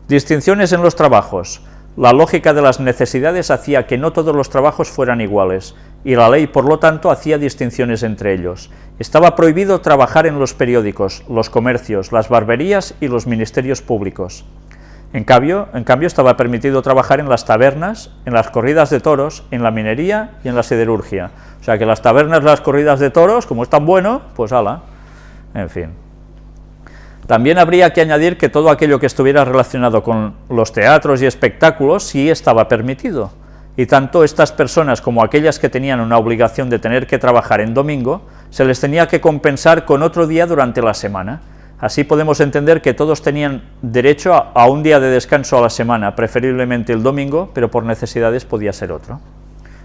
Distinciones en los trabajos. La lógica de las necesidades hacía que no todos los trabajos fueran iguales, y la ley, por lo tanto, hacía distinciones entre ellos. Estaba prohibido trabajar en los periódicos, los comercios, las barberías y los ministerios públicos. En cambio, estaba permitido trabajar en las tabernas, en las corridas de toros, en la minería y en la siderurgia. O sea que las tabernas, las corridas de toros, como es tan bueno, pues ala, en fin. También habría que añadir que todo aquello que estuviera relacionado con los teatros y espectáculos sí estaba permitido, y tanto estas personas como aquellas que tenían una obligación de tener que trabajar en domingo, se les tenía que compensar con otro día durante la semana. Así podemos entender que todos tenían derecho a un día de descanso a la semana, preferiblemente el domingo, pero por necesidades podía ser otro,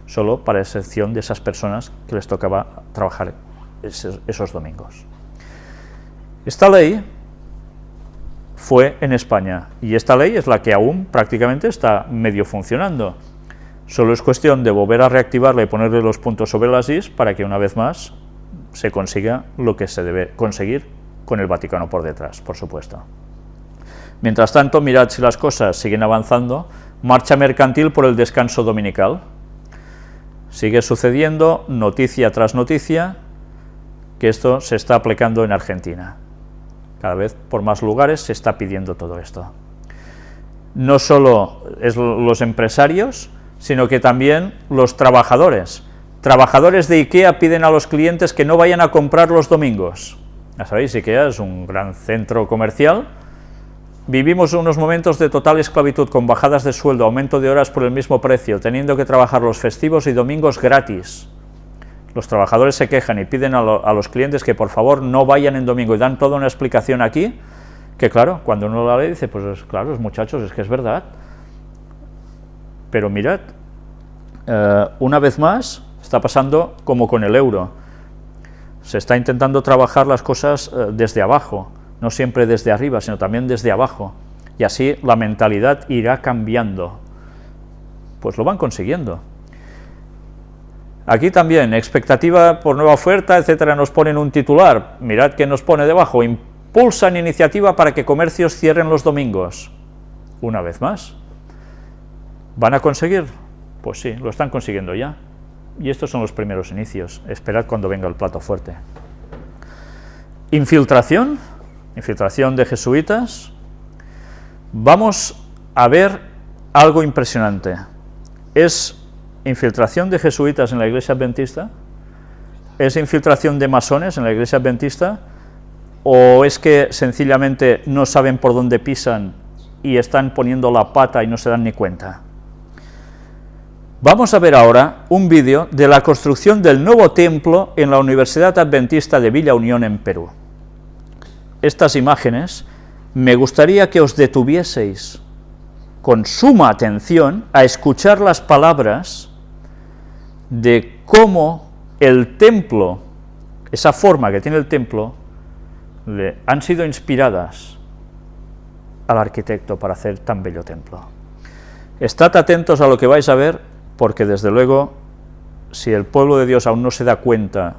solo para excepción de esas personas que les tocaba trabajar esos domingos. Esta ley fue en España, y esta ley es la que aún prácticamente está medio funcionando. Solo es cuestión de volver a reactivarla y ponerle los puntos sobre las is para que una vez más se consiga lo que se debe conseguir, con el Vaticano por detrás, por supuesto. Mientras tanto, mirad si las cosas siguen avanzando, marcha mercantil por el descanso dominical. Sigue sucediendo, noticia tras noticia, que esto se está aplicando en Argentina. Cada vez por más lugares se está pidiendo todo esto. No solo es los empresarios, sino que también los trabajadores. Trabajadores de IKEA piden a los clientes que no vayan a comprar los domingos. Ya sabéis, IKEA es un gran centro comercial. Vivimos unos momentos de total esclavitud, con bajadas de sueldo, aumento de horas por el mismo precio, teniendo que trabajar los festivos y domingos gratis. Los trabajadores se quejan y piden a los clientes que por favor no vayan en domingo y dan toda una explicación aquí, que claro, cuando uno la lee dice, pues claro, muchachos, es que es verdad. Pero mirad, una vez más está pasando como con el euro. Se está intentando trabajar las cosas desde abajo, no siempre desde arriba, sino también desde abajo. Y así la mentalidad irá cambiando. Pues lo van consiguiendo. Aquí también, expectativa por nueva oferta, etcétera, nos ponen un titular. Mirad que nos pone debajo, impulsan iniciativa para que comercios cierren los domingos. Una vez más. ¿Van a conseguir? Pues sí, lo están consiguiendo ya. Y estos son los primeros inicios. Esperad cuando venga el plato fuerte. Infiltración de jesuitas. Vamos a ver algo impresionante. ¿Es infiltración de jesuitas en la Iglesia Adventista? ¿Es infiltración de masones en la Iglesia Adventista? ¿O es que sencillamente no saben por dónde pisan y están poniendo la pata y no se dan ni cuenta? Vamos a ver ahora un vídeo de la construcción del nuevo templo en la Universidad Adventista de Villa Unión en Perú. Estas imágenes me gustaría que os detuvieseis con suma atención a escuchar las palabras de cómo el templo, esa forma que tiene el templo, han sido inspiradas al arquitecto para hacer tan bello templo. Estad atentos a lo que vais a ver, porque desde luego, si el pueblo de Dios aún no se da cuenta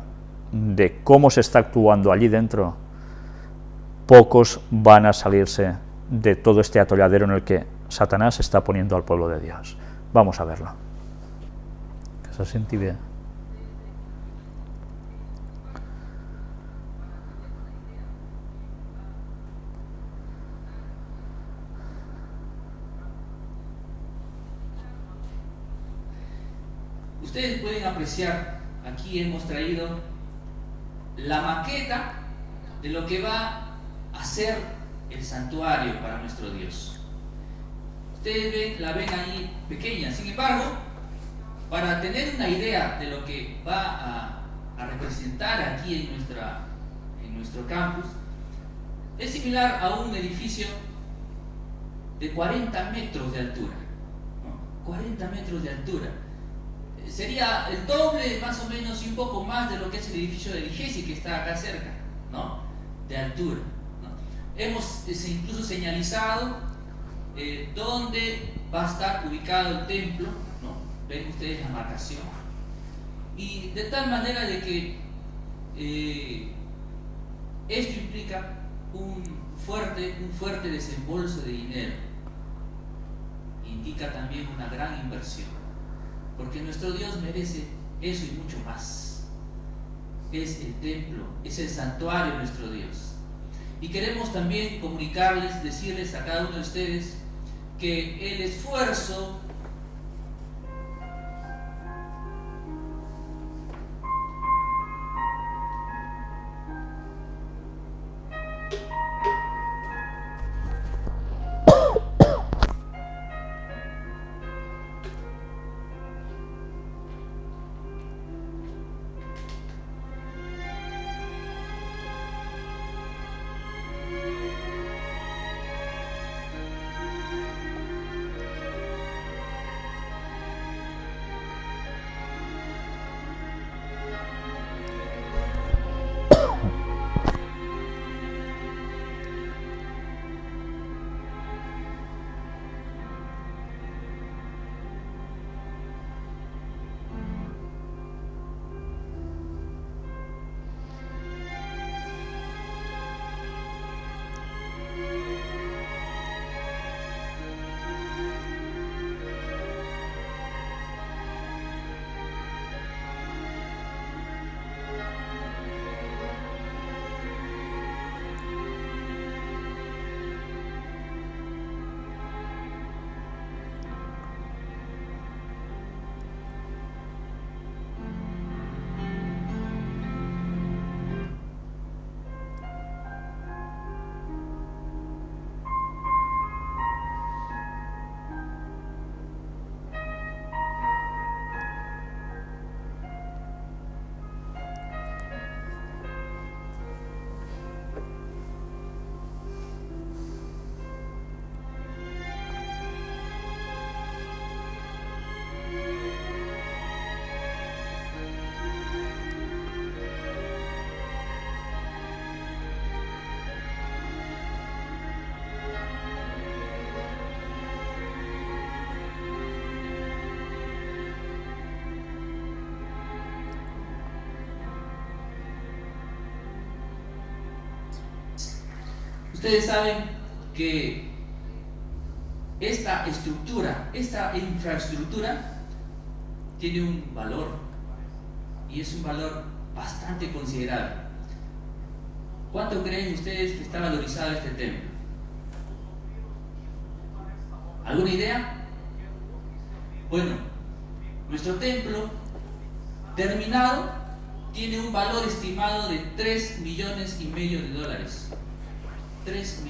de cómo se está actuando allí dentro, pocos van a salirse de todo este atolladero en el que Satanás está poniendo al pueblo de Dios. Vamos a verlo. Que se siente bien. Ustedes pueden apreciar, aquí hemos traído la maqueta de lo que va a ser el santuario para nuestro Dios. Ustedes la ven ahí pequeña, sin embargo, para tener una idea de lo que va a representar aquí en nuestro campus, es similar a un edificio de 40 metros de altura, ¿no? 40 metros de altura. Sería el doble más o menos y un poco más de lo que es el edificio de Ligesi, que está acá cerca, ¿no? De altura, ¿no? Hemos incluso señalizado dónde va a estar ubicado el templo, ¿no? Ven ustedes la marcación, y de tal manera de que esto implica un fuerte desembolso de dinero, indica también una gran inversión, porque nuestro Dios merece eso y mucho más. Es el templo, es el santuario de nuestro Dios. Y queremos también comunicarles, decirles a cada uno de ustedes que el esfuerzo Ustedes saben que esta estructura, esta infraestructura tiene un valor, y es un valor bastante considerable. ¿Cuánto creen ustedes que está valorizado este templo? ¿Alguna idea? Bueno, nuestro templo terminado tiene un valor estimado de $3,5 millones. 3,5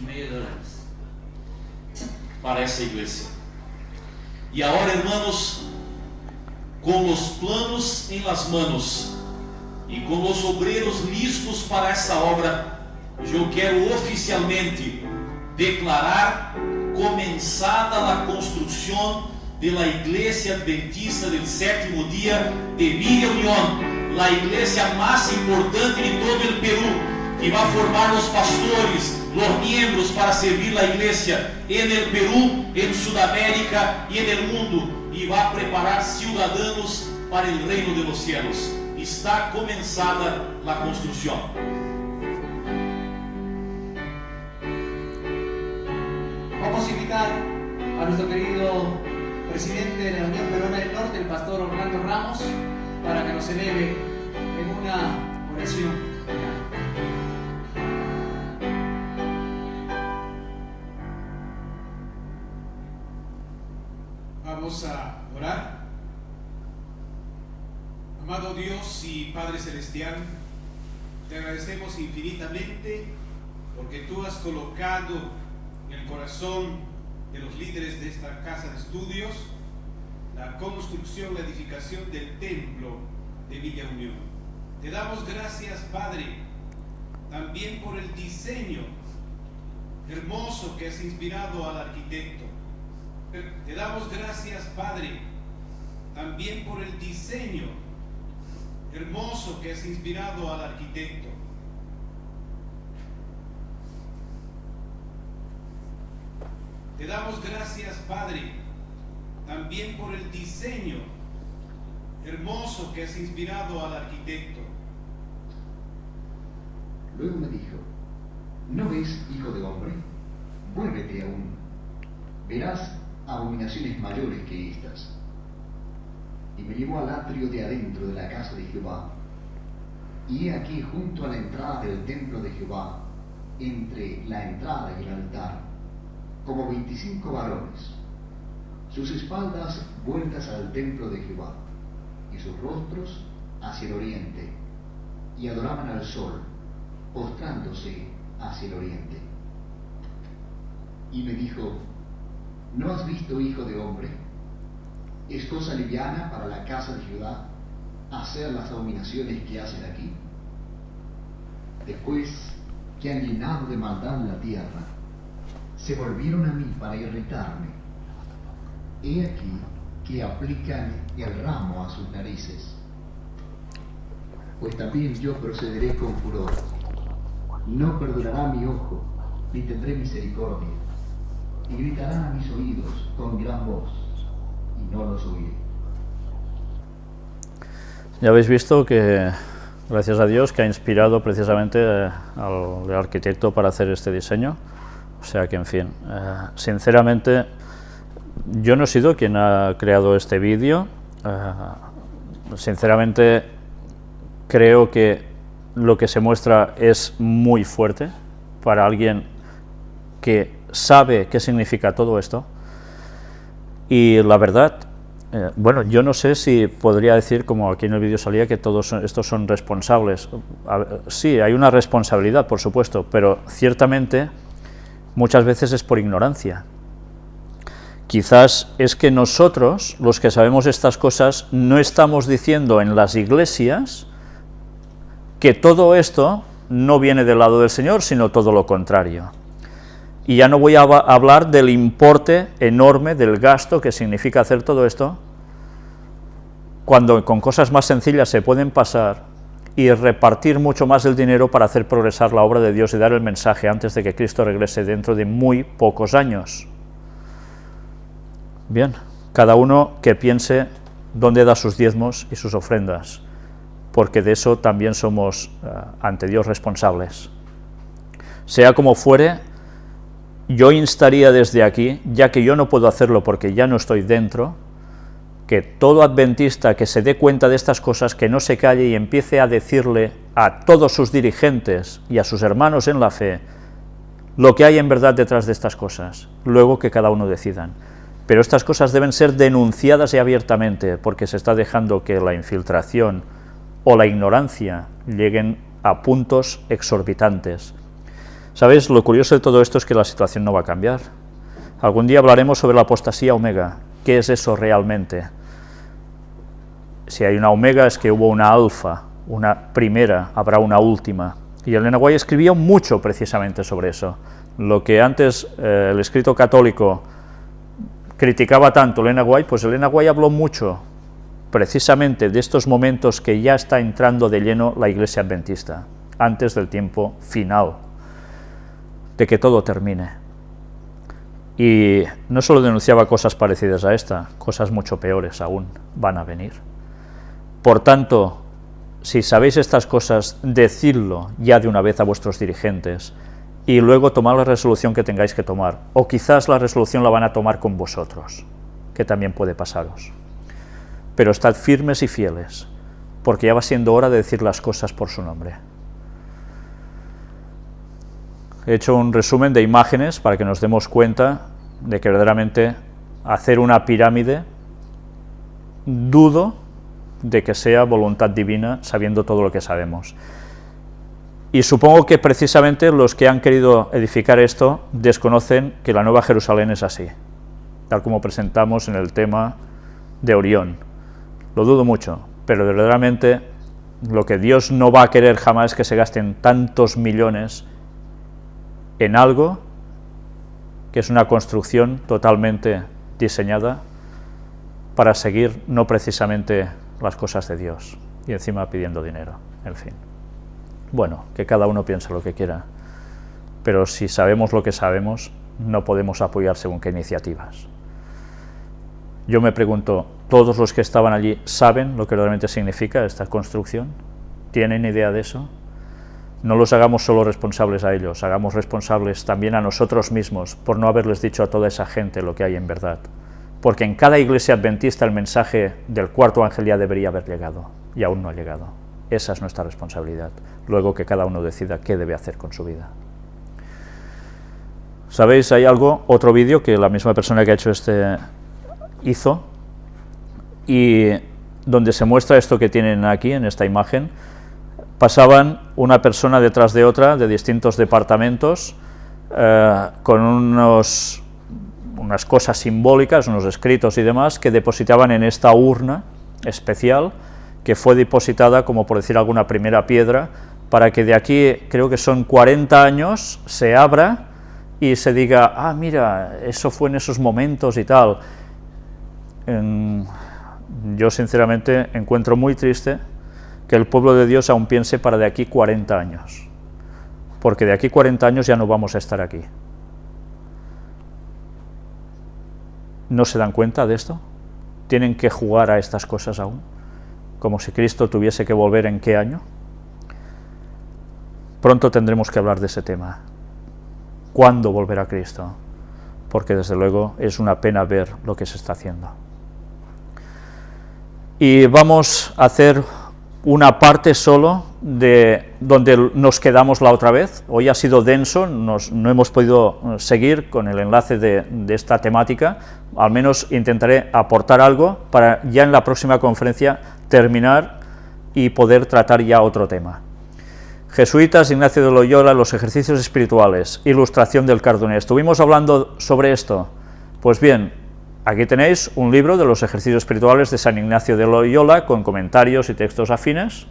millones para essa igreja. E agora, hermanos, com os planos em las manos e com os obreiros listos para essa obra, eu quero oficialmente declarar comenzada a construção da Igreja Adventista del Sétimo Dia de Villa Unión, a igreja mais importante de todo o Perú, que vai formar os pastores, os miembros para servir a igreja en el Perú, en Sudamérica y en el mundo, y va a preparar ciudadanos para el reino de los cielos. Está comenzada la construcción. Vamos a invitar a nuestro querido presidente de la Unión Peruana del Norte, el pastor Orlando Ramos, para que nos eleve en una oración. Vamos a orar. Amado Dios y Padre Celestial, te agradecemos infinitamente porque tú has colocado en el corazón de los líderes de esta casa de estudios la construcción, la edificación del templo de Villa Unión. Te damos gracias, Padre, también por el diseño hermoso que has inspirado al arquitecto. Te damos gracias, Padre, también por el diseño hermoso que has inspirado al arquitecto. Te damos gracias, Padre, también por el diseño hermoso que has inspirado al arquitecto. Luego me dijo: ¿no ves, hijo de hombre? Vuélvete aún. Verás abominaciones mayores que estas. Y me llevó al atrio de adentro de la casa de Jehová. Y he aquí, junto a la entrada del templo de Jehová, entre la entrada y el altar, como 25 varones, sus espaldas vueltas al templo de Jehová, y sus rostros hacia el oriente, y adoraban al sol, postrándose hacia el oriente. Y me dijo: ¿no has visto, hijo de hombre? ¿Es cosa liviana para la casa de Jehová hacer las abominaciones que hacen aquí? Después que han llenado de maldad la tierra, se volvieron a mí para irritarme. He aquí que aplican el ramo a sus narices. Pues también yo procederé con furor. No perdonará mi ojo, ni tendré misericordia. Y gritarán a mis oídos con gran voz, y no los oiré. Ya habéis visto que, gracias a Dios, que ha inspirado precisamente al arquitecto para hacer este diseño. O sea que, en fin, sinceramente, yo no he sido quien ha creado este vídeo. Sinceramente, creo que lo que se muestra es muy fuerte para alguien que sabe qué significa todo esto. Y la verdad, bueno, yo no sé si podría decir, como aquí en el vídeo salía, que todos estos son responsables. Sí, hay una responsabilidad, por supuesto, pero ciertamente muchas veces es por ignorancia. Quizás es que nosotros, los que sabemos estas cosas, no estamos diciendo en las iglesias que todo esto no viene del lado del Señor, sino todo lo contrario. Y ya no voy a hablar del importe enorme del gasto que significa hacer todo esto, cuando con cosas más sencillas se pueden pasar y repartir mucho más el dinero para hacer progresar la obra de Dios y dar el mensaje antes de que Cristo regrese dentro de muy pocos años. Bien, cada uno que piense dónde da sus diezmos y sus ofrendas, porque de eso también somos ante Dios responsables. Sea como fuere, yo instaría desde aquí, ya que yo no puedo hacerlo porque ya no estoy dentro, que todo adventista que se dé cuenta de estas cosas, que no se calle y empiece a decirle a todos sus dirigentes y a sus hermanos en la fe lo que hay en verdad detrás de estas cosas, luego que cada uno decidan. Pero estas cosas deben ser denunciadas y abiertamente, porque se está dejando que la infiltración o la ignorancia lleguen a puntos exorbitantes. ¿Sabéis? Lo curioso de todo esto es que la situación no va a cambiar. Algún día hablaremos sobre la apostasía omega. ¿Qué es eso realmente? Si hay una omega es que hubo una alfa, una primera, habrá una última. Y Elena White escribió mucho precisamente sobre eso. Lo que antes el escrito católico criticaba tanto Elena White, pues Elena White habló mucho precisamente de estos momentos que ya está entrando de lleno la Iglesia adventista, antes del tiempo final, de que todo termine. Y no solo denunciaba cosas parecidas a esta, cosas mucho peores aún van a venir. Por tanto, si sabéis estas cosas, decidlo ya de una vez a vuestros dirigentes, y luego tomad la resolución que tengáis que tomar, o quizás la resolución la van a tomar con vosotros, que también puede pasaros. Pero estad firmes y fieles, porque ya va siendo hora de decir las cosas por su nombre. He hecho un resumen de imágenes para que nos demos cuenta de que verdaderamente hacer una pirámide, dudo de que sea voluntad divina, sabiendo todo lo que sabemos. Y supongo que precisamente los que han querido edificar esto desconocen que la Nueva Jerusalén es así, tal como presentamos en el tema de Orión. Lo dudo mucho, pero verdaderamente lo que Dios no va a querer jamás es que se gasten tantos millones en algo que es una construcción totalmente diseñada para seguir no precisamente las cosas de Dios, y encima pidiendo dinero, en fin. Bueno, que cada uno piense lo que quiera, pero si sabemos lo que sabemos, no podemos apoyar según qué iniciativas. Yo me pregunto, ¿todos los que estaban allí saben lo que realmente significa esta construcción? ¿Tienen idea de eso? No los hagamos solo responsables a ellos, hagamos responsables también a nosotros mismos por no haberles dicho a toda esa gente lo que hay en verdad. Porque en cada iglesia adventista el mensaje del cuarto ángel ya debería haber llegado, y aún no ha llegado. Esa es nuestra responsabilidad, luego que cada uno decida qué debe hacer con su vida. ¿Sabéis? Hay otro vídeo que la misma persona que ha hecho este hizo, y donde se muestra esto que tienen aquí en esta imagen. Pasaban una persona detrás de otra de distintos departamentos con unas cosas simbólicas, unos escritos y demás, que depositaban en esta urna especial, que fue depositada, como por decir alguna primera piedra, para que de aquí, creo que son 40 años, se abra y se diga, ah, mira, eso fue en esos momentos y tal. Yo sinceramente encuentro muy triste que el pueblo de Dios aún piense para de aquí 40 años, porque de aquí 40 años ya no vamos a estar aquí. ¿No se dan cuenta de esto? ¿Tienen que jugar a estas cosas aún? Como si Cristo tuviese que volver ¿en qué año? Pronto tendremos que hablar de ese tema. ¿Cuándo volverá Cristo? Porque desde luego es una pena ver lo que se está haciendo. Y vamos a hacer una parte solo de donde nos quedamos la otra vez. Hoy ha sido denso, no hemos podido seguir con el enlace de esta temática. Al menos intentaré aportar algo para ya en la próxima conferencia terminar y poder tratar ya otro tema. Jesuitas, Ignacio de Loyola, los ejercicios espirituales, ilustración del Cardoner. Estuvimos hablando sobre esto. Pues bien, aquí tenéis un libro de los ejercicios espirituales de San Ignacio de Loyola, con comentarios y textos afines.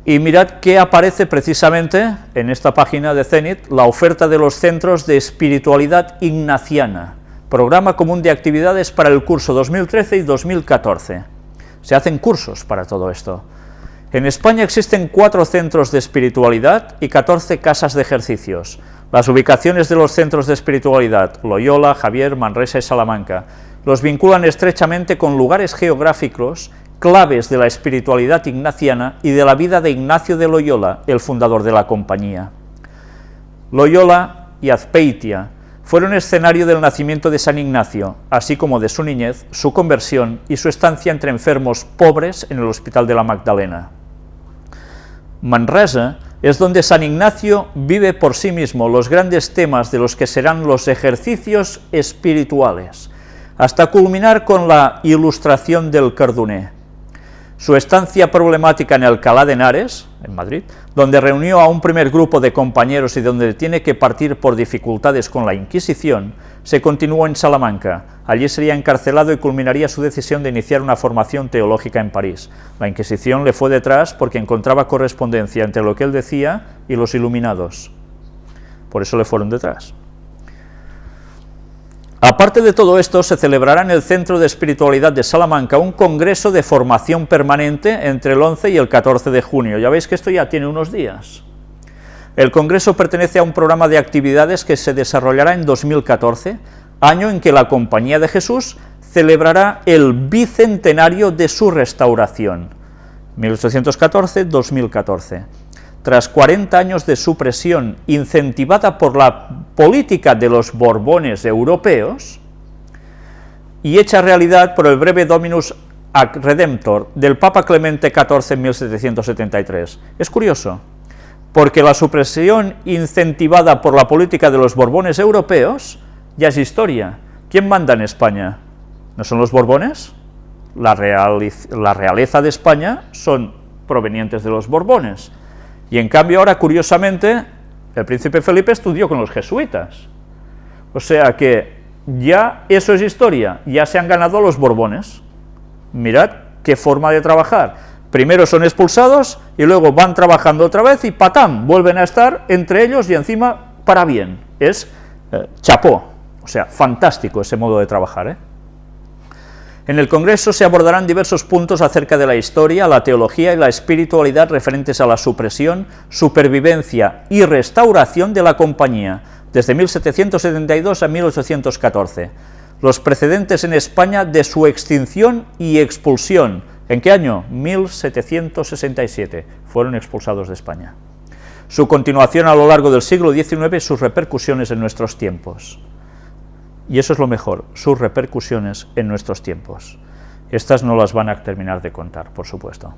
Y mirad que aparece precisamente en esta página de Zenit la oferta de los centros de espiritualidad ignaciana, programa común de actividades para el curso 2013 y 2014. Se hacen cursos para todo esto. En España existen 4 centros de espiritualidad y 14 casas de ejercicios. Las ubicaciones de los centros de espiritualidad, Loyola, Javier, Manresa y Salamanca, los vinculan estrechamente con lugares geográficos claves de la espiritualidad ignaciana y de la vida de Ignacio de Loyola, el fundador de la compañía. Loyola y Azpeitia fueron escenario del nacimiento de San Ignacio, así como de su niñez, su conversión y su estancia entre enfermos pobres en el Hospital de la Magdalena. Manresa es donde San Ignacio vive por sí mismo los grandes temas de los que serán los ejercicios espirituales, hasta culminar con la ilustración del Cardoner. Su estancia problemática en Alcalá de Henares, en Madrid, donde reunió a un primer grupo de compañeros y donde tiene que partir por dificultades con la Inquisición, se continuó en Salamanca. Allí sería encarcelado y culminaría su decisión de iniciar una formación teológica en París. La Inquisición le fue detrás porque encontraba correspondencia entre lo que él decía y los iluminados. Por eso le fueron detrás. Aparte de todo esto, se celebrará en el Centro de Espiritualidad de Salamanca un congreso de formación permanente entre el 11 y el 14 de junio. Ya veis que esto ya tiene unos días. El congreso pertenece a un programa de actividades que se desarrollará en 2014, año en que la Compañía de Jesús celebrará el bicentenario de su restauración, 1814-2014. Tras 40 años de supresión incentivada por la política de los Borbones europeos y hecha realidad por el breve Dominus ac Redemptor del Papa Clemente XIV en 1773. Es curioso, porque la supresión incentivada por la política de los Borbones europeos ya es historia. ¿Quién manda en España? ¿No son los Borbones? La realeza de España son provenientes de los Borbones. Y en cambio ahora, curiosamente, el príncipe Felipe estudió con los jesuitas. O sea que ya eso es historia, ya se han ganado los Borbones. Mirad qué forma de trabajar. Primero son expulsados y luego van trabajando otra vez y ¡patam!, vuelven a estar entre ellos y encima para bien. Es chapó, o sea, fantástico ese modo de trabajar, ¿eh? En el Congreso se abordarán diversos puntos acerca de la historia, la teología y la espiritualidad referentes a la supresión, supervivencia y restauración de la Compañía, desde 1772 a 1814, los precedentes en España de su extinción y expulsión. ¿En qué año? 1767, fueron expulsados de España. Su continuación a lo largo del siglo XIX y sus repercusiones en nuestros tiempos. Y eso es lo mejor, sus repercusiones en nuestros tiempos. Estas no las van a terminar de contar, por supuesto.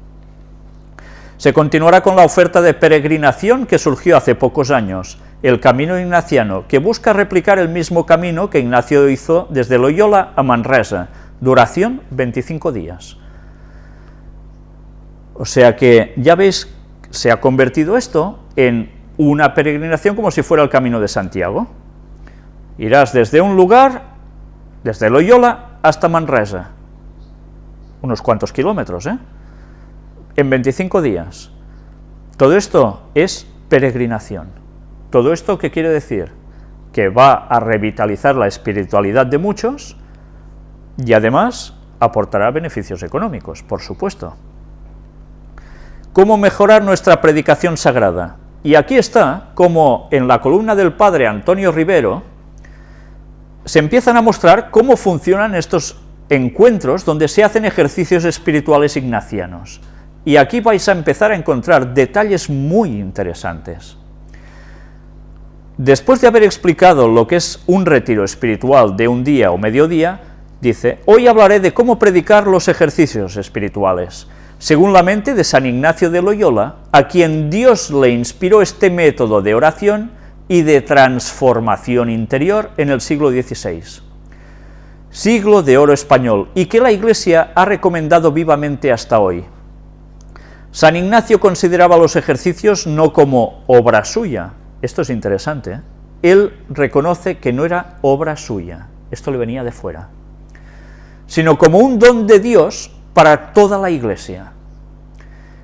Se continuará con la oferta de peregrinación que surgió hace pocos años, el Camino Ignaciano, que busca replicar el mismo camino que Ignacio hizo desde Loyola a Manresa, duración 25 días. O sea que, ya veis, se ha convertido esto en una peregrinación como si fuera el Camino de Santiago. Irás desde un lugar, desde Loyola hasta Manresa, unos cuantos kilómetros, en 25 días. Todo esto es peregrinación. ¿Todo esto qué quiere decir? Que va a revitalizar la espiritualidad de muchos y además aportará beneficios económicos, por supuesto. ¿Cómo mejorar nuestra predicación sagrada? Y aquí está, como en la columna del padre Antonio Rivero, se empiezan a mostrar cómo funcionan estos encuentros donde se hacen ejercicios espirituales ignacianos. Y aquí vais a empezar a encontrar detalles muy interesantes. Después de haber explicado lo que es un retiro espiritual de un día o mediodía, dice: hoy hablaré de cómo predicar los ejercicios espirituales, según la mente de San Ignacio de Loyola, a quien Dios le inspiró este método de oración y de transformación interior en el siglo XVI, siglo de oro español, y que la Iglesia ha recomendado vivamente hasta hoy. San Ignacio consideraba los ejercicios no como obra suya, esto es interesante, ¿eh? Él reconoce que no era obra suya, esto le venía de fuera, sino como un don de Dios para toda la Iglesia.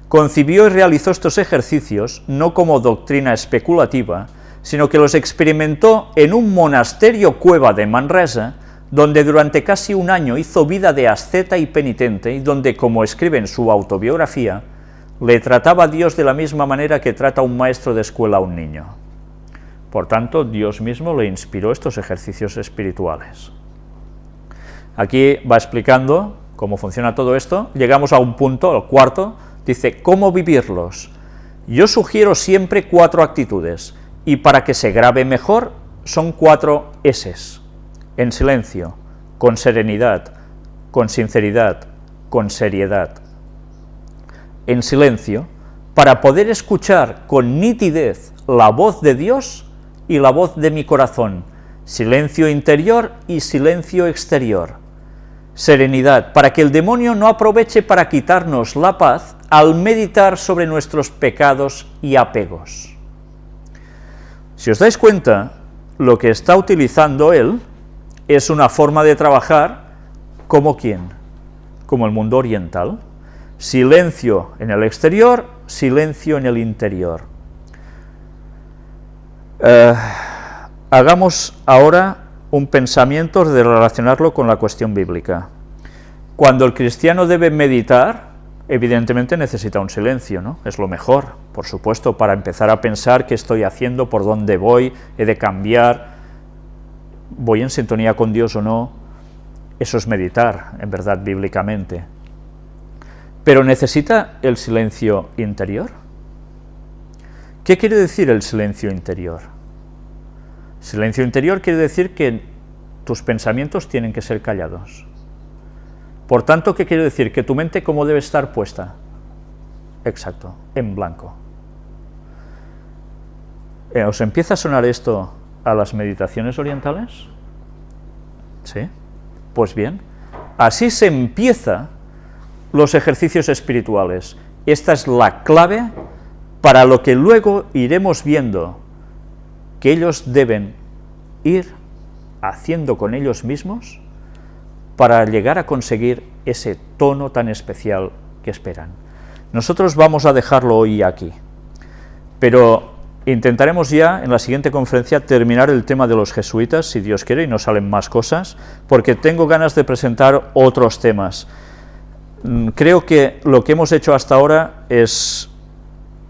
Concibió y realizó estos ejercicios no como doctrina especulativa, sino que los experimentó en un monasterio cueva de Manresa, donde durante casi un año hizo vida de asceta y penitente, y donde, como escribe en su autobiografía, le trataba a Dios de la misma manera que trata un maestro de escuela a un niño. Por tanto, Dios mismo le inspiró estos ejercicios espirituales. Aquí va explicando cómo funciona todo esto, llegamos a un punto, el cuarto, dice, ¿cómo vivirlos? Yo sugiero siempre 4 actitudes, y para que se grabe mejor, son 4 S's. En silencio, con serenidad, con sinceridad, con seriedad. En silencio, para poder escuchar con nitidez la voz de Dios y la voz de mi corazón, silencio interior y silencio exterior. Serenidad, para que el demonio no aproveche para quitarnos la paz al meditar sobre nuestros pecados y apegos. Si os dais cuenta, lo que está utilizando él es una forma de trabajar como ¿quién? Como el mundo oriental. Silencio en el exterior, silencio en el interior. Hagamos ahora un pensamiento de relacionarlo con la cuestión bíblica. Cuando el cristiano debe meditar, evidentemente necesita un silencio, ¿no? Es lo mejor, por supuesto, para empezar a pensar qué estoy haciendo, por dónde voy, he de cambiar, voy en sintonía con Dios o no. Eso es meditar, en verdad, bíblicamente. Pero ¿necesita el silencio interior? ¿Qué quiere decir el silencio interior? Silencio interior quiere decir que tus pensamientos tienen que ser callados. Por tanto, ¿qué quiere decir? Que tu mente, ¿cómo debe estar puesta? Exacto, en blanco. ¿Os empieza a sonar esto a las meditaciones orientales? ¿Sí? Pues bien, así se empieza los ejercicios espirituales. Esta es la clave para lo que luego iremos viendo que ellos deben ir haciendo con ellos mismos para llegar a conseguir ese tono tan especial que esperan. Nosotros vamos a dejarlo hoy aquí, pero intentaremos ya en la siguiente conferencia terminar el tema de los jesuitas, si Dios quiere, y no salen más cosas, porque tengo ganas de presentar otros temas. Creo que lo que hemos hecho hasta ahora es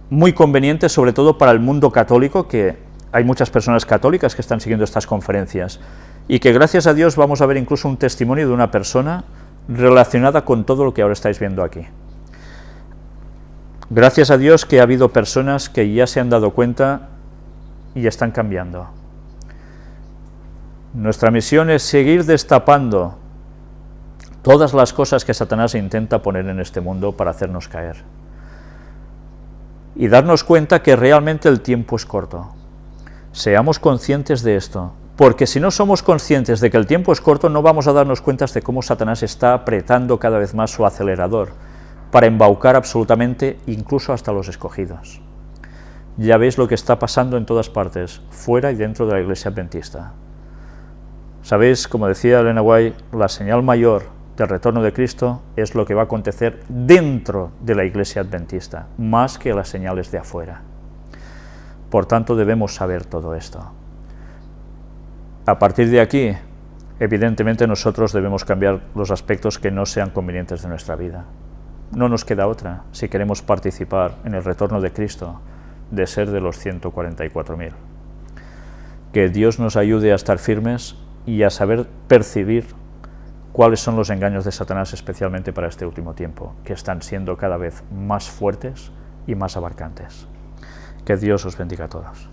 muy conveniente, sobre todo para el mundo católico, que hay muchas personas católicas que están siguiendo estas conferencias, y que gracias a Dios vamos a ver incluso un testimonio de una persona relacionada con todo lo que ahora estáis viendo aquí. Gracias a Dios que ha habido personas que ya se han dado cuenta y están cambiando. Nuestra misión es seguir destapando todas las cosas que Satanás intenta poner en este mundo para hacernos caer. Y darnos cuenta que realmente el tiempo es corto. Seamos conscientes de esto, porque si no somos conscientes de que el tiempo es corto, no vamos a darnos cuenta de cómo Satanás está apretando cada vez más su acelerador para embaucar absolutamente, incluso hasta los escogidos. Ya veis lo que está pasando en todas partes, fuera y dentro de la Iglesia Adventista. Sabéis, como decía Elena White, la señal mayor del retorno de Cristo es lo que va a acontecer dentro de la Iglesia Adventista, más que las señales de afuera. Por tanto, debemos saber todo esto. A partir de aquí, evidentemente nosotros debemos cambiar los aspectos que no sean convenientes de nuestra vida. No nos queda otra, si queremos participar en el retorno de Cristo, de ser de los 144.000. Que Dios nos ayude a estar firmes y a saber percibir cuáles son los engaños de Satanás, especialmente para este último tiempo, que están siendo cada vez más fuertes y más abarcantes. Que Dios os bendiga a todos.